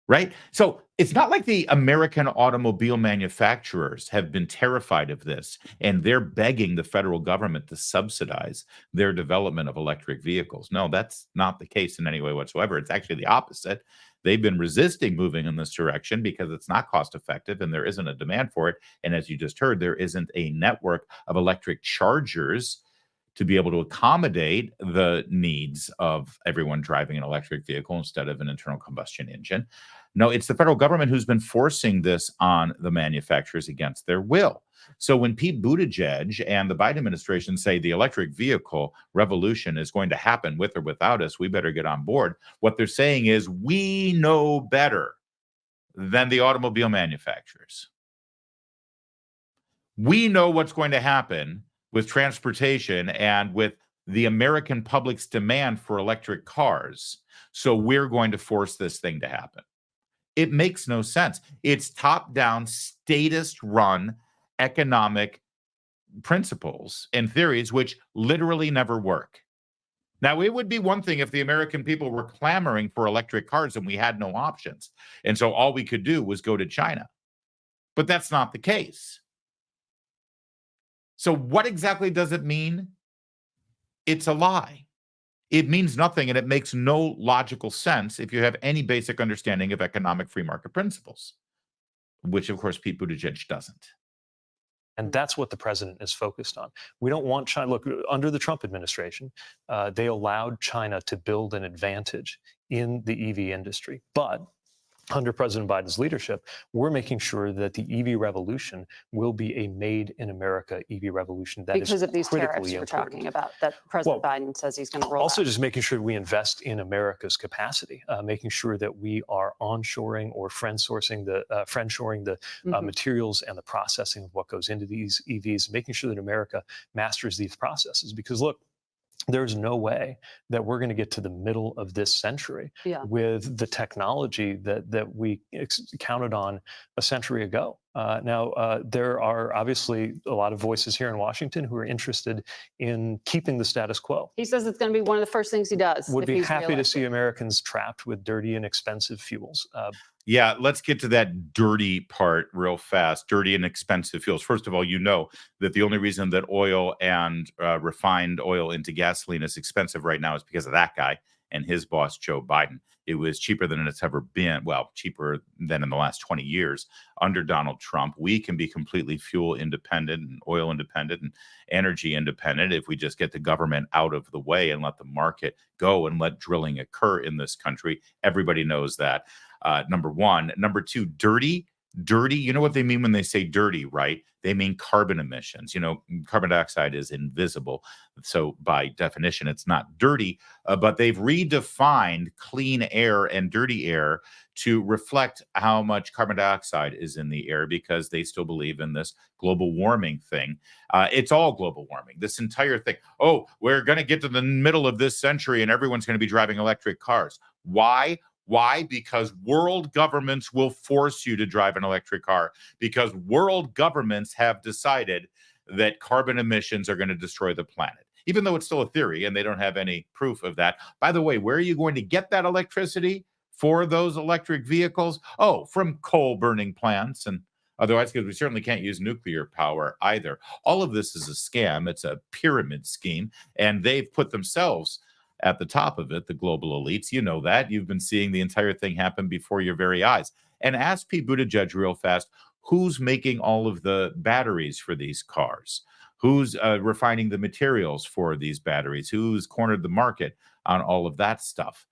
Right? So it's not like the American automobile manufacturers have been terrified of this and they're begging the federal government to subsidize their development of electric vehicles. No, that's not the case in any way whatsoever. It's actually the opposite. They've been resisting moving in this direction because it's not cost effective and there isn't a demand for it. And as you just heard, there isn't a network of electric chargers to be able to accommodate the needs of everyone driving an electric vehicle instead of an internal combustion engine. No, it's the federal government who's been forcing this on the manufacturers against their will. So when Pete Buttigieg and the Biden administration say the electric vehicle revolution is going to happen with or without us, we better get on board. What they're saying is we know better than the automobile manufacturers. We know what's going to happen with transportation and with the American public's demand for electric cars. So we're going to force this thing to happen. It makes no sense. It's top-down, statist-run economic principles and theories which literally never work. Now, it would be one thing if the American people were clamoring for electric cars and we had no options. And so all we could do was go to China. But that's not the case. So what exactly does it mean? It's a lie. It means nothing, and it makes no logical sense if you have any basic understanding of economic free market principles, which, of course, Pete Buttigieg doesn't. And that's what the president is focused on. We don't want China. Look, under the Trump administration, they allowed China to build an advantage in the EV industry. But under President Biden's leadership, we're making sure that the EV revolution will be a made in America EV revolution. That because is of these tariffs critically we're important. talking about that President Biden says he's going to roll Also, out. just making sure we invest in America's capacity, making sure that we are onshoring or friendshoring the materials and the processing of what goes into these EVs, making sure that America masters these processes. Because look, there's no way that we're going to get to the middle of this century with the technology that we counted on a century ago. Now, there are obviously a lot of voices here in Washington who are interested in keeping the status quo. He says it's going to be one of the first things he does. Would if be he's happy to reelected. see Americans trapped with dirty and expensive fuels. Yeah, let's get to that dirty part real fast. Dirty and expensive fuels. First of all, you know that the only reason that oil and refined oil into gasoline is expensive right now is because of that guy and his boss, Joe Biden. It was cheaper than it's ever been. Well, cheaper than in the last 20 years under Donald Trump. We can be completely fuel independent and oil independent and energy independent if we just get the government out of the way and let the market go and let drilling occur in this country. Everybody knows that. Number one. Number two, dirty. dirty. You know what they mean when they say dirty, right? They mean carbon emissions. You know, carbon dioxide is invisible. So by definition, it's not dirty, but they've redefined clean air and dirty air to reflect how much carbon dioxide is in the air, because they still believe in this global warming thing. It's all global warming, this entire thing. Oh, we're going to get to the middle of this century and everyone's going to be driving electric cars. Why? Why? Because world governments will force you to drive an electric car, because world governments have decided that carbon emissions are going to destroy the planet, even though it's still a theory and they don't have any proof of that. By the way, where are you going to get that electricity for those electric vehicles? Oh, from coal burning plants, and otherwise, because we certainly can't use nuclear power either. All of this is a scam. It's a pyramid scheme, and they've put themselves at the top of it, the global elites. You know that. You've been seeing the entire thing happen before your very eyes. And ask Pete Buttigieg real fast, who's making all of the batteries for these cars? Who's refining the materials for these batteries? Who's cornered the market on all of that stuff?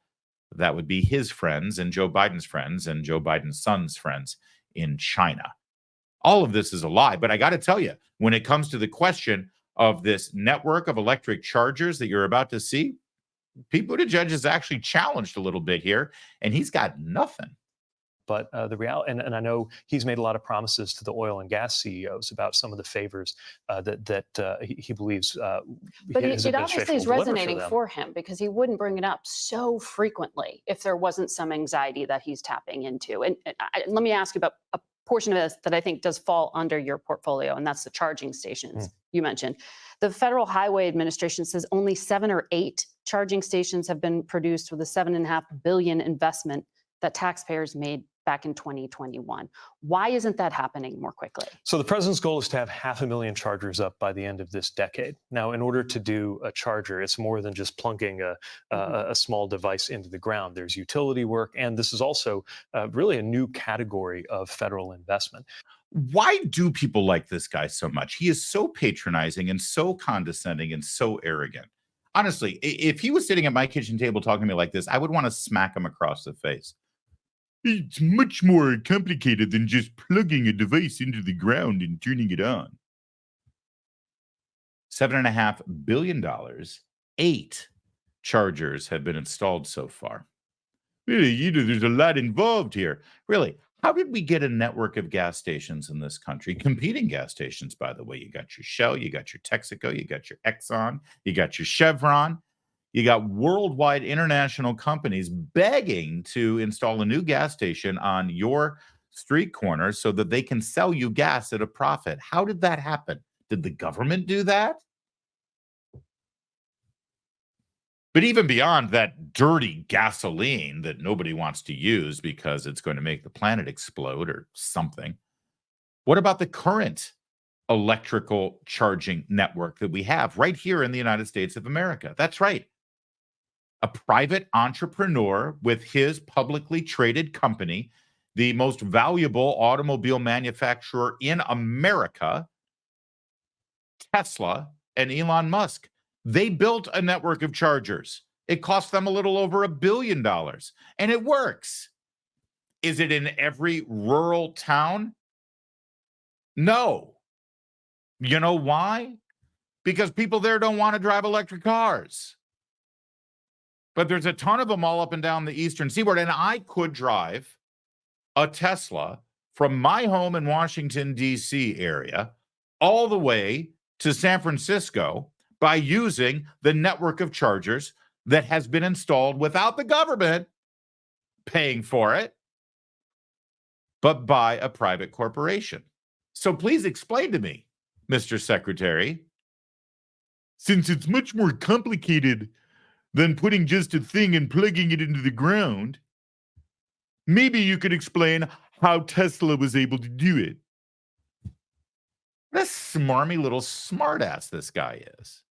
That would be his friends and Joe Biden's friends and Joe Biden's son's friends in China. All of this is a lie. But I got to tell you, when it comes to the question of this network of electric chargers that you're about to see, Pete Buttigieg is actually challenged a little bit here, and he's got nothing. But the reality, and I know he's made a lot of promises to the oil and gas CEOs about some of the favors that he believes. But it obviously is resonating for him, because he wouldn't bring it up so frequently if there wasn't some anxiety that he's tapping into. And let me ask you about a portion of this that I think does fall under your portfolio, and that's the charging stations you mentioned. The Federal Highway Administration says only 7 or 8 charging stations have been produced with a $7.5 billion investment that taxpayers made back in 2021. Why isn't that happening more quickly? So the president's goal is to have 500,000 chargers up by the end of this decade. Now, in order to do a charger, it's more than just plunking a small device into the ground. There's utility work, and this is also really a new category of federal investment. Why do people like this guy so much? He is so patronizing and so condescending and so arrogant. Honestly, if he was sitting at my kitchen table talking to me like this, I would want to smack him across the face. It's much more complicated than just plugging a device into the ground and turning it on. $7.5 billion, 8 chargers have been installed so far. Really, there's a lot involved here. Really, how did we get a network of gas stations in this country? Competing gas stations, by the way. You got your Shell, you got your Texaco, you got your Exxon, you got your Chevron. You got worldwide international companies begging to install a new gas station on your street corner so that they can sell you gas at a profit. How did that happen? Did the government do that? But even beyond that dirty gasoline that nobody wants to use because it's going to make the planet explode or something, what about the current electrical charging network that we have right here in the United States of America? That's right. A private entrepreneur with his publicly traded company, the most valuable automobile manufacturer in America, Tesla and Elon Musk. They built a network of chargers. It cost them a little over $1 billion, and it works. Is it in every rural town? No. You know why? Because people there don't want to drive electric cars. But there's a ton of them all up and down the eastern seaboard. And I could drive a Tesla from my home in Washington, D.C. area all the way to San Francisco by using the network of chargers that has been installed without the government paying for it, but by a private corporation. So please explain to me, Mr. Secretary, since it's much more complicated than putting just a thing and plugging it into the ground, maybe you could explain how Tesla was able to do it. What a smarmy little smartass this guy is.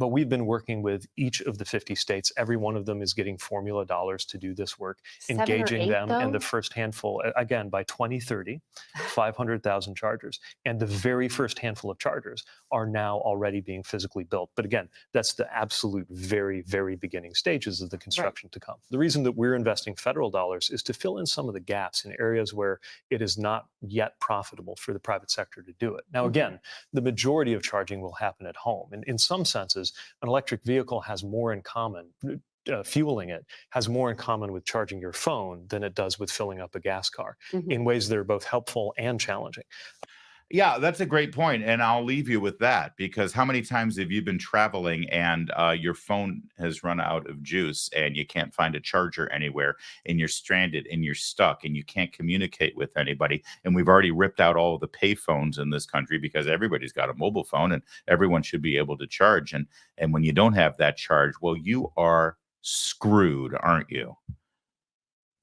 But we've been working with each of the 50 states. Every one of them is getting formula dollars to do this work, 7 or engaging 8, them in though? the first handful. Again, by 2030, 500,000 chargers. And the very first handful of chargers are now already being physically built. But again, that's the absolute very, very beginning stages of the construction to come. The reason that we're investing federal dollars is to fill in some of the gaps in areas where it is not yet profitable for the private sector to do it. Now, again, the majority of charging will happen at home. And in some senses, an electric vehicle has more in common, fueling it has more in common with charging your phone than it does with filling up a gas car in ways that are both helpful and challenging. Yeah, that's a great point, and I'll leave you with that, because how many times have you been traveling and your phone has run out of juice and you can't find a charger anywhere and you're stranded and you're stuck and you can't communicate with anybody? And we've already ripped out all of the pay phones in this country because everybody's got a mobile phone and everyone should be able to charge. And when you don't have that charge, well, you are screwed, aren't you?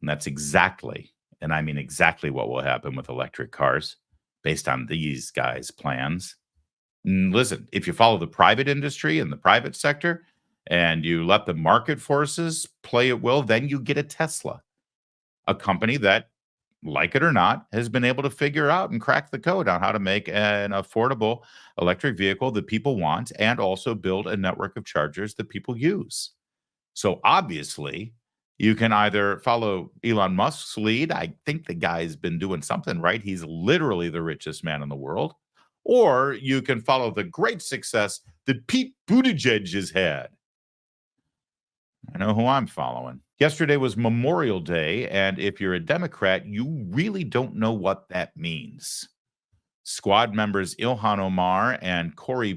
And that's exactly, and I mean exactly, what will happen with electric cars, based on these guys' plans. And listen, if you follow the private industry and the private sector and you let the market forces play at will, then you get a Tesla, a company that, like it or not, has been able to figure out and crack the code on how to make an affordable electric vehicle that people want and also build a network of chargers that people use. So obviously, you can either follow Elon Musk's lead. I think the guy's been doing something right. He's literally the richest man in the world. Or you can follow the great success that Pete Buttigieg has had. I know who I'm following. Yesterday was Memorial Day, and if you're a Democrat, you really don't know what that means. Squad members Ilhan Omar and Cori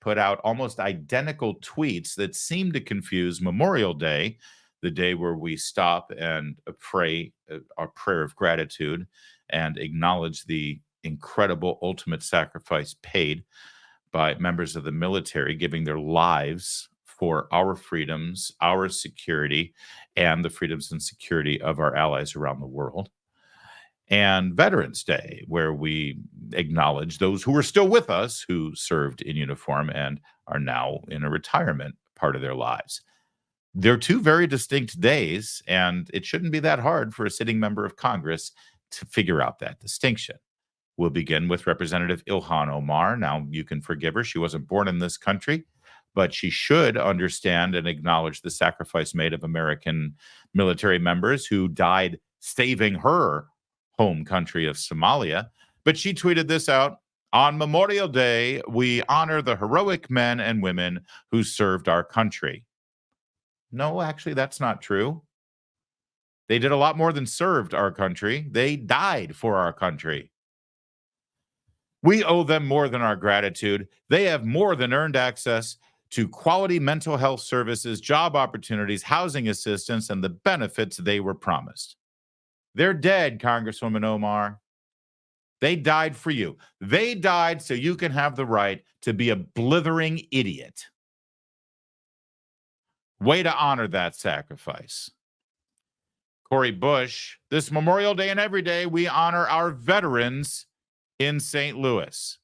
put out almost identical tweets that seem to confuse Memorial Day, the day where we stop and pray our prayer of gratitude and acknowledge the incredible ultimate sacrifice paid by members of the military, giving their lives for our freedoms, our security, and the freedoms and security of our allies around the world. And Veterans Day, where we acknowledge those who are still with us, who served in uniform and are now in a retirement part of their lives. They're two very distinct days, and it shouldn't be that hard for a sitting member of Congress to figure out that distinction. We'll begin with Representative Ilhan Omar. Now, you can forgive her. She wasn't born in this country, but she should understand and acknowledge the sacrifice made of American military members who died saving her home country of Somalia. But she tweeted this out: "On Memorial Day, we honor the heroic men and women who served our country." No, actually, that's not true. They did a lot more than served our country. They died for our country. We owe them more than our gratitude. They have more than earned access to quality mental health services, job opportunities, housing assistance, and the benefits they were promised. They're dead, Congresswoman Omar. They died for you. They died so you can have the right to be a blithering idiot. Way to honor that sacrifice. Cori Bush, this Memorial Day and every day, we honor our veterans in St. Louis.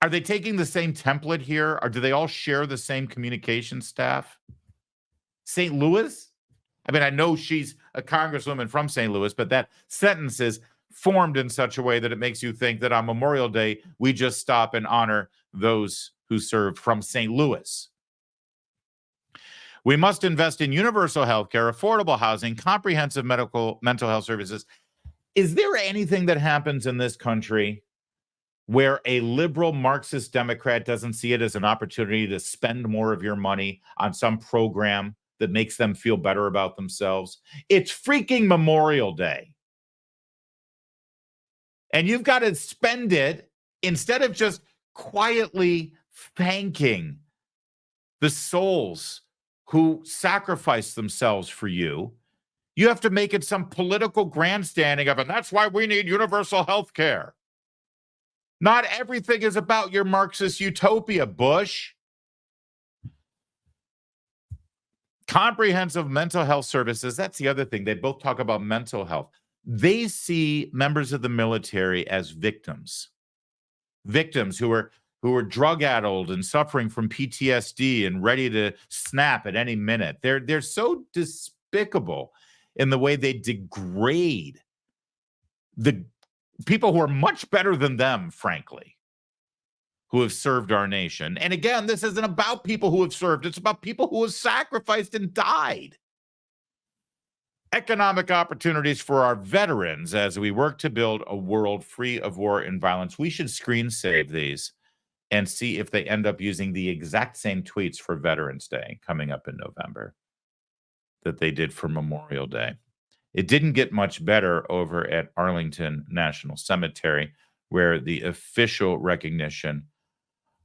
Are they taking the same template here, or do they all share the same communication staff? St. Louis? I mean, I know she's a congresswoman from St. Louis, but that sentence is formed in such a way that it makes you think that on Memorial Day, we just stop and honor those who served from St. Louis. We must invest in universal health care, affordable housing, comprehensive mental health services. Is there anything that happens in this country where a liberal Marxist Democrat doesn't see it as an opportunity to spend more of your money on some program that makes them feel better about themselves? It's freaking Memorial Day. And you've got to spend it instead of just quietly thanking the souls who sacrificed themselves for you. You have to make it some political grandstanding of it. That's why we need universal health care. Not everything is about your Marxist utopia, Bush. Comprehensive mental health services, that's the other thing. They both talk about mental health. They see members of the military as victims who who are drug-addled and suffering from PTSD and ready to snap at any minute. They're so despicable in the way they degrade the people who are much better than them, frankly, who have served our nation. And again, this isn't about people who have served. It's about people who have sacrificed and died. Economic opportunities for our veterans as we work to build a world free of war and violence. We should screen save these and see if they end up using the exact same tweets for Veterans Day coming up in November that they did for Memorial Day. It didn't get much better over at Arlington National Cemetery, where the official recognition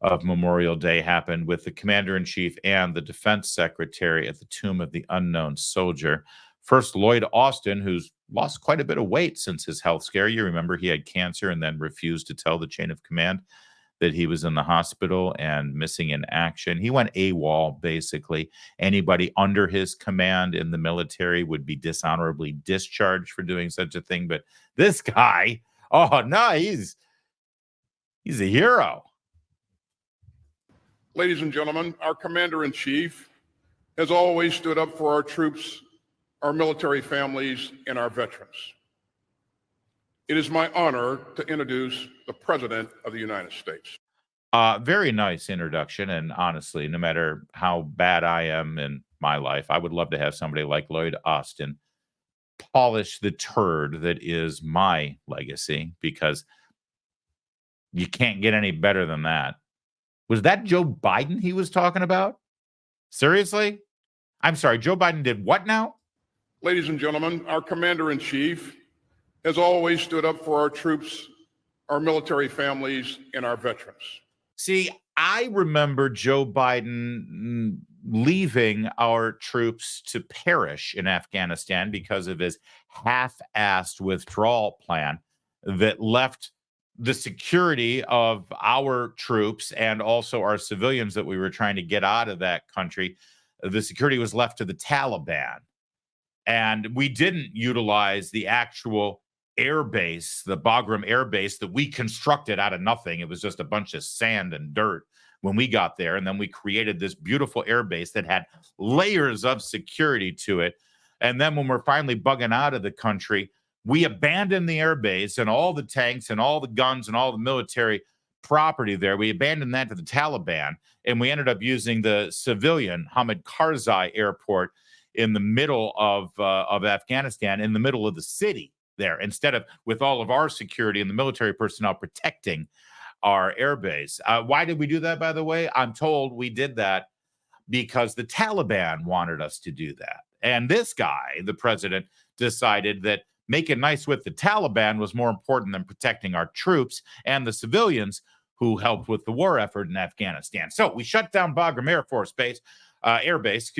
of Memorial Day happened with the commander-in-chief and the defense secretary at the tomb of the unknown soldier. First, Lloyd Austin, who's lost quite a bit of weight since his health scare. You remember he had cancer and then refused to tell the chain of command that he was in the hospital and missing in action. He went AWOL, basically. Anybody under his command in the military would be dishonorably discharged for doing such a thing. But this guy, oh, no, he's a hero. Ladies and gentlemen, our commander-in-chief has always stood up for our troops, our military families, and our veterans. It is my honor to introduce the President of the United States. Very nice introduction. And honestly, no matter how bad I am in my life, I would love to have somebody like Lloyd Austin polish the turd that is my legacy, because you can't get any better than that. Was that Joe Biden he was talking about? Seriously? I'm sorry, Joe Biden did what now? Ladies and gentlemen, our commander-in-chief has always stood up for our troops, our military families, and our veterans. See, I remember Joe Biden leaving our troops to perish in Afghanistan because of his half-assed withdrawal plan that left the security of our troops and also our civilians that we were trying to get out of that country. The security was left to the Taliban. And we didn't utilize the actual air base, the Bagram air base that we constructed out of nothing. It was just a bunch of sand and dirt when we got there. And then we created this beautiful air base that had layers of security to it. And then when we're finally bugging out of the country, we abandoned the air base and all the tanks and all the guns and all the military property there. We abandoned that to the Taliban. And we ended up using the civilian Hamid Karzai airport in the middle of Afghanistan, in the middle of the city there, instead of with all of our security and the military personnel protecting our airbase. Why did we do that, by the way? I'm told we did that because the Taliban wanted us to do that. And this guy, the president, decided that making nice with the Taliban was more important than protecting our troops and the civilians who helped with the war effort in Afghanistan. So we shut down Bagram Air Base.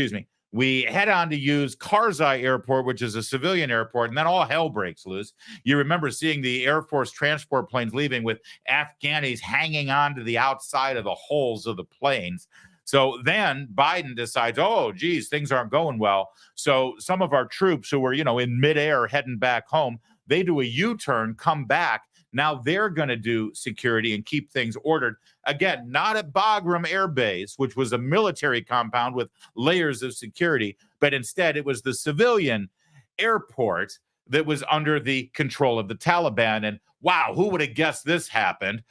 We head on to use Karzai Airport, which is a civilian airport, and then all hell breaks loose. You remember seeing the Air Force transport planes leaving with Afghanis hanging on to the outside of the holes of the planes. So then Biden decides, oh, geez, things aren't going well. So some of our troops who were, in midair heading back home, they do a U-turn, come back. Now they're going to do security and keep things ordered. Again, not at Bagram Air Base, which was a military compound with layers of security, but instead it was the civilian airport that was under the control of the Taliban. And wow, who would have guessed this happened?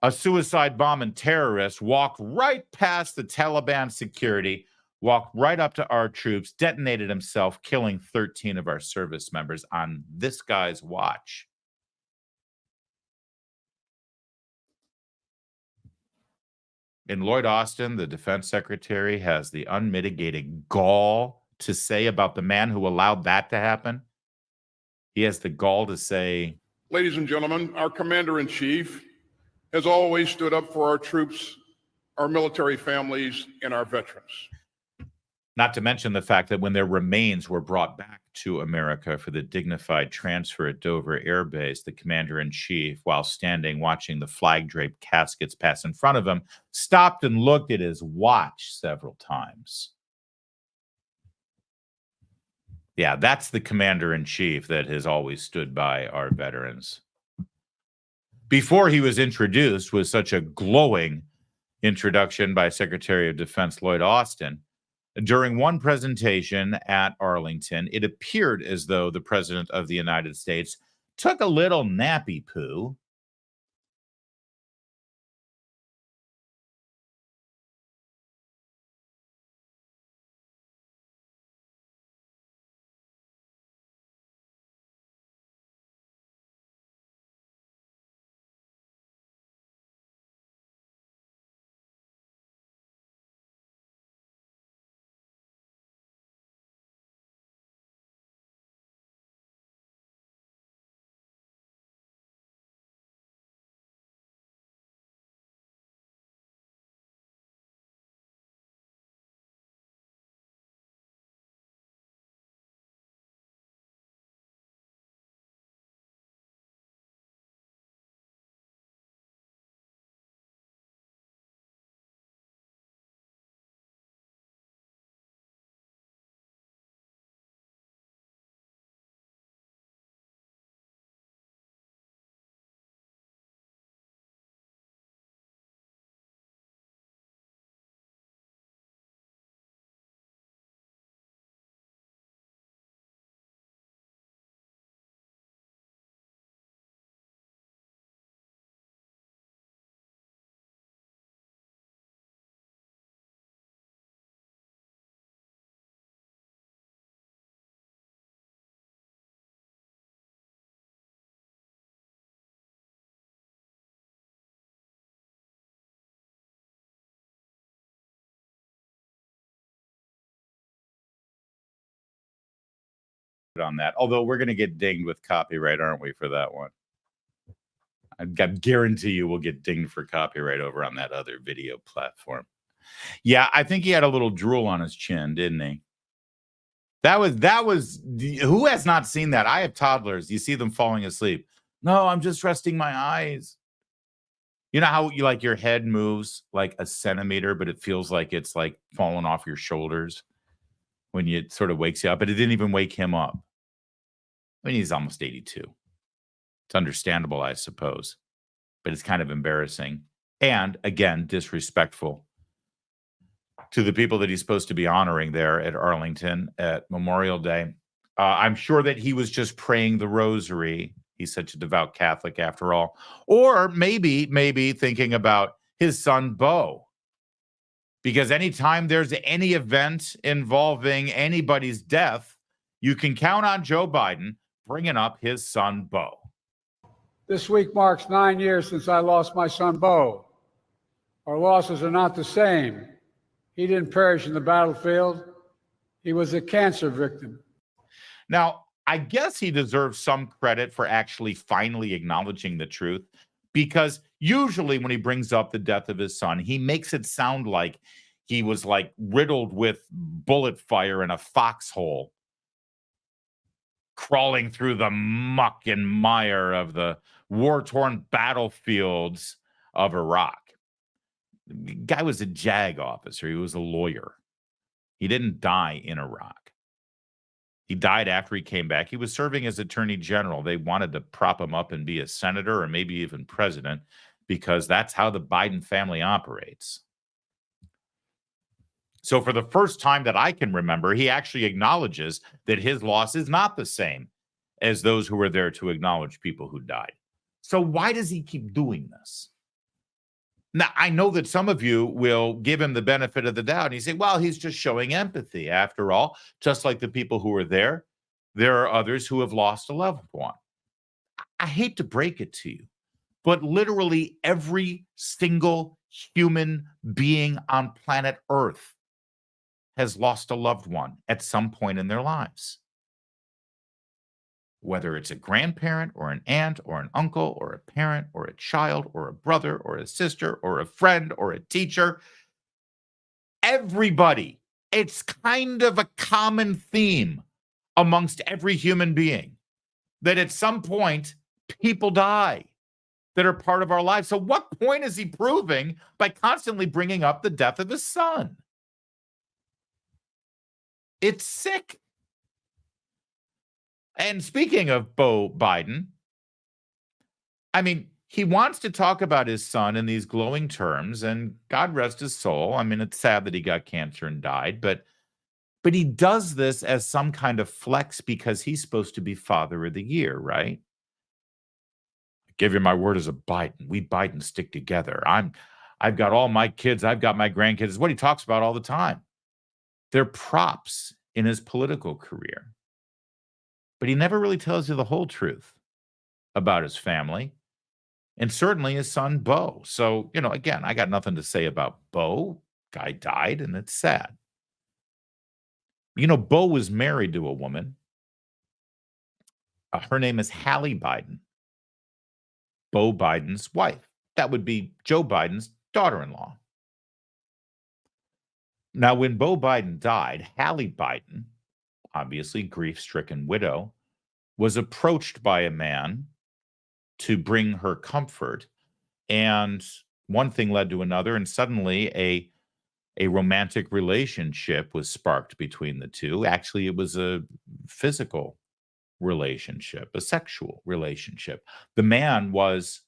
A suicide bombing terrorist walked right past the Taliban security, walked right up to our troops, detonated himself, killing 13 of our service members on this guy's watch. And Lloyd Austin, the defense secretary, has the unmitigated gall to say about the man who allowed that to happen. He has the gall to say, ladies and gentlemen, our commander-in-chief has always stood up for our troops, our military families, and our veterans. Not to mention the fact that when their remains were brought back to America for the dignified transfer at Dover Air Base, the commander-in-chief, while standing watching the flag-draped caskets pass in front of him, stopped and looked at his watch several times. Yeah, that's the commander-in-chief that has always stood by our veterans. before he was introduced with such a glowing introduction by Secretary of Defense Lloyd Austin. During one presentation at Arlington, it appeared as though the President of the United States took a little nappy poo. On that, although we're going to get dinged with copyright, aren't we, for that one? I guarantee you we'll get dinged for copyright over on that other video platform. Yeah, I think he had a little drool on his chin, didn't he? That was who has not seen that? I have toddlers. You see them falling asleep. No, I'm just resting my eyes. You know how like your head moves like a centimeter, but it feels like it's like falling off your shoulders when it sort of wakes you up, but it didn't even wake him up. I mean, he's almost 82. It's understandable, I suppose, but it's kind of embarrassing. And again, disrespectful to the people that he's supposed to be honoring there at Arlington at Memorial Day. I'm sure that he was just praying the rosary. He's such a devout Catholic after all. Or maybe thinking about his son, Beau. Because anytime there's any event involving anybody's death, you can count on Joe Biden bringing up his son, Beau. This week marks 9 years since I lost my son, Beau. Our losses are not the same. He didn't perish in the battlefield. He was a cancer victim. Now, I guess he deserves some credit for actually finally acknowledging the truth, because usually when he brings up the death of his son, he makes it sound like he was like riddled with bullet fire in a foxhole, crawling through the muck and mire of the war-torn battlefields of Iraq. The guy was a JAG officer. He was a lawyer. He didn't die in Iraq. He died after he came back. He was serving as attorney general. They wanted to prop him up and be a senator or maybe even president, because that's how the Biden family operates. So for the first time that I can remember, he actually acknowledges that his loss is not the same as those who were there to acknowledge people who died. So why does he keep doing this? Now, I know that some of you will give him the benefit of the doubt and you say, well, he's just showing empathy. After all, just like the people who were there are others who have lost a loved one. I hate to break it to you, but literally every single human being on planet Earth has lost a loved one at some point in their lives. Whether it's a grandparent or an aunt or an uncle or a parent or a child or a brother or a sister or a friend or a teacher, everybody, it's kind of a common theme amongst every human being that at some point people die that are part of our lives. So what point is he proving by constantly bringing up the death of his son? It's sick. And speaking of Beau Biden, I mean, he wants to talk about his son in these glowing terms, and God rest his soul. I mean, it's sad that he got cancer and died, but he does this as some kind of flex because he's supposed to be Father of the Year, right? I give you my word as a Biden. We Biden stick together. I've got all my kids. I've got my grandkids. It's what he talks about all the time. They're props in his political career. But he never really tells you the whole truth about his family and certainly his son, Beau. So, again, I got nothing to say about Beau. Guy died, and it's sad. Beau was married to a woman. Her name is Hallie Biden, Beau Biden's wife. That would be Joe Biden's daughter-in-law. Now, when Beau Biden died, Hallie Biden, obviously grief-stricken widow, was approached by a man to bring her comfort. And one thing led to another, and suddenly a romantic relationship was sparked between the two. Actually, it was a physical relationship, a sexual relationship. The man was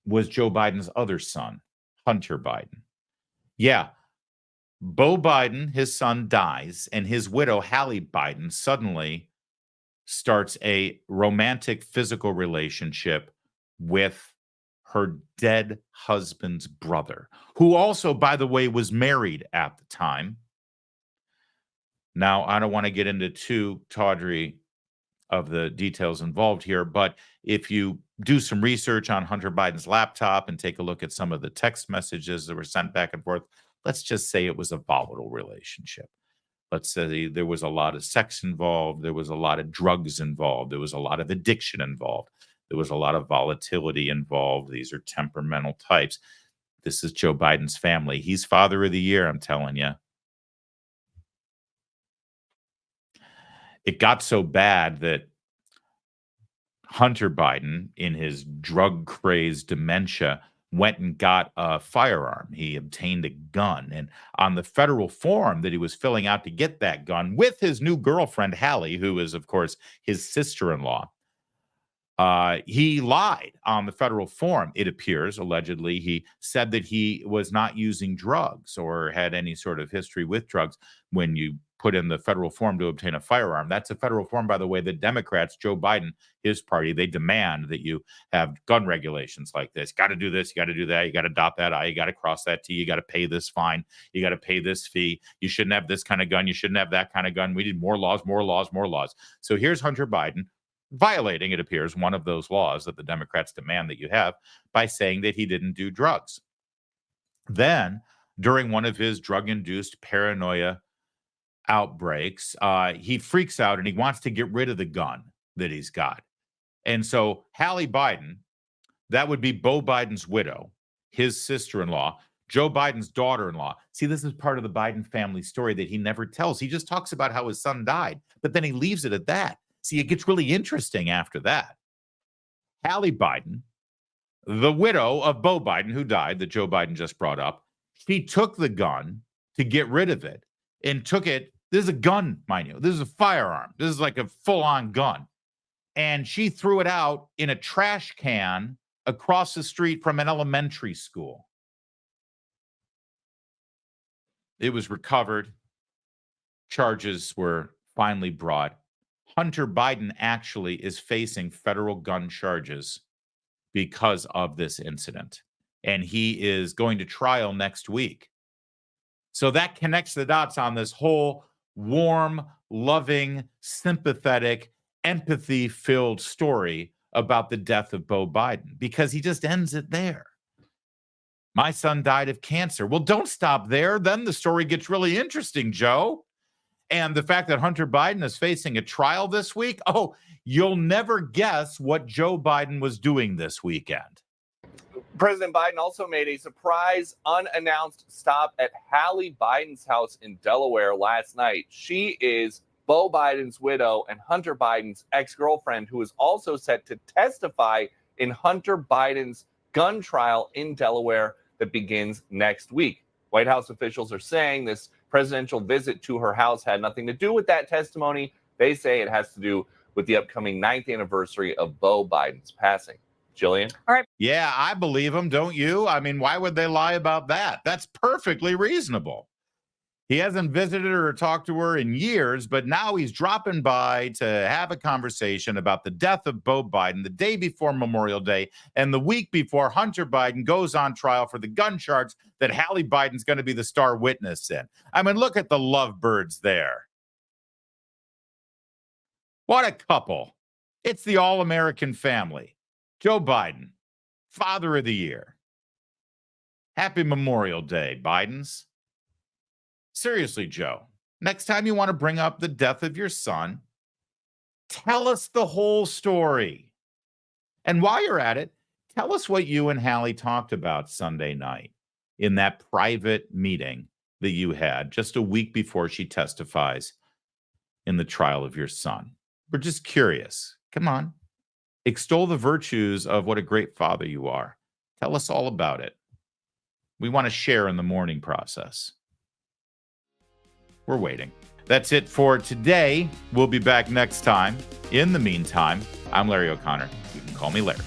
Joe Biden's other son, Hunter Biden. Yeah, Beau Biden, his son, dies, and his widow, Hallie Biden, suddenly starts a romantic physical relationship with her dead husband's brother, who also, by the way, was married at the time. Now, I don't want to get into too tawdry of the details involved here, but if you do some research on Hunter Biden's laptop and take a look at some of the text messages that were sent back and forth, let's just say it was a volatile relationship. Let's say there was a lot of sex involved. There was a lot of drugs involved. There was a lot of addiction involved. There was a lot of volatility involved. These are temperamental types. This is Joe Biden's family. He's Father of the Year, I'm telling you. It got so bad that Hunter Biden, in his drug-crazed dementia, went and got a firearm. He obtained a gun. And on the federal form that he was filling out to get that gun with his new girlfriend, Hallie, who is, of course, his sister-in-law, he lied on the federal form, it appears. Allegedly, he said that he was not using drugs or had any sort of history with drugs when you put in the federal form to obtain a firearm. That's a federal form, by the way, that Democrats, Joe Biden, his party, they demand that you have gun regulations like this. Got to do this, you got to do that, you got to dot that I, you got to cross that T, you got to pay this fine, you got to pay this fee, you shouldn't have this kind of gun, you shouldn't have that kind of gun. We need more laws, more laws, more laws. So here's Hunter Biden violating, it appears, one of those laws that the Democrats demand that you have by saying that he didn't do drugs. Then, during one of his drug-induced paranoia outbreaks, he freaks out and he wants to get rid of the gun that he's got. And so Hallie Biden, that would be Beau Biden's widow, his sister-in-law, Joe Biden's daughter-in-law. See, this is part of the Biden family story that he never tells. He just talks about how his son died, but then he leaves it at that. See, it gets really interesting after that. Hallie Biden, the widow of Beau Biden, who died, that Joe Biden just brought up, she took the gun to get rid of it and took it. This is a gun, mind you. This is a firearm. This is like a full-on gun. And she threw it out in a trash can across the street from an elementary school. It was recovered. Charges were finally brought. Hunter Biden actually is facing federal gun charges because of this incident. And he is going to trial next week. So that connects the dots on this whole warm, loving, sympathetic, empathy-filled story about the death of Beau Biden, because he just ends it there. My son died of cancer. Well, don't stop there. Then the story gets really interesting, Joe. And the fact that Hunter Biden is facing a trial this week, oh, you'll never guess what Joe Biden was doing this weekend. President Biden also made a surprise, unannounced stop at Hallie Biden's house in Delaware last night. She is Beau Biden's widow and Hunter Biden's ex-girlfriend, who is also set to testify in Hunter Biden's gun trial in Delaware that begins next week. White House officials are saying this presidential visit to her house had nothing to do with that testimony. They say it has to do with the upcoming 9th anniversary of Beau Biden's passing. Jillian? All right. Yeah, I believe him, don't you? I mean, why would they lie about that? That's perfectly reasonable. He hasn't visited her or talked to her in years, but now he's dropping by to have a conversation about the death of Beau Biden the day before Memorial Day and the week before Hunter Biden goes on trial for the gun charge that Hallie Biden's going to be the star witness in. I mean, look at the lovebirds there. What a couple. It's the all-American family. Joe Biden, Father of the Year. Happy Memorial Day, Bidens. Seriously, Joe, next time you want to bring up the death of your son, tell us the whole story. And while you're at it, tell us what you and Hallie talked about Sunday night in that private meeting that you had just a week before she testifies in the trial of your son. We're just curious. Come on. Extol the virtues of what a great father you are. Tell us all about it. We want to share in the mourning process. We're waiting. That's it for today. We'll be back next time. In the meantime, I'm Larry O'Connor. You can call me Larry.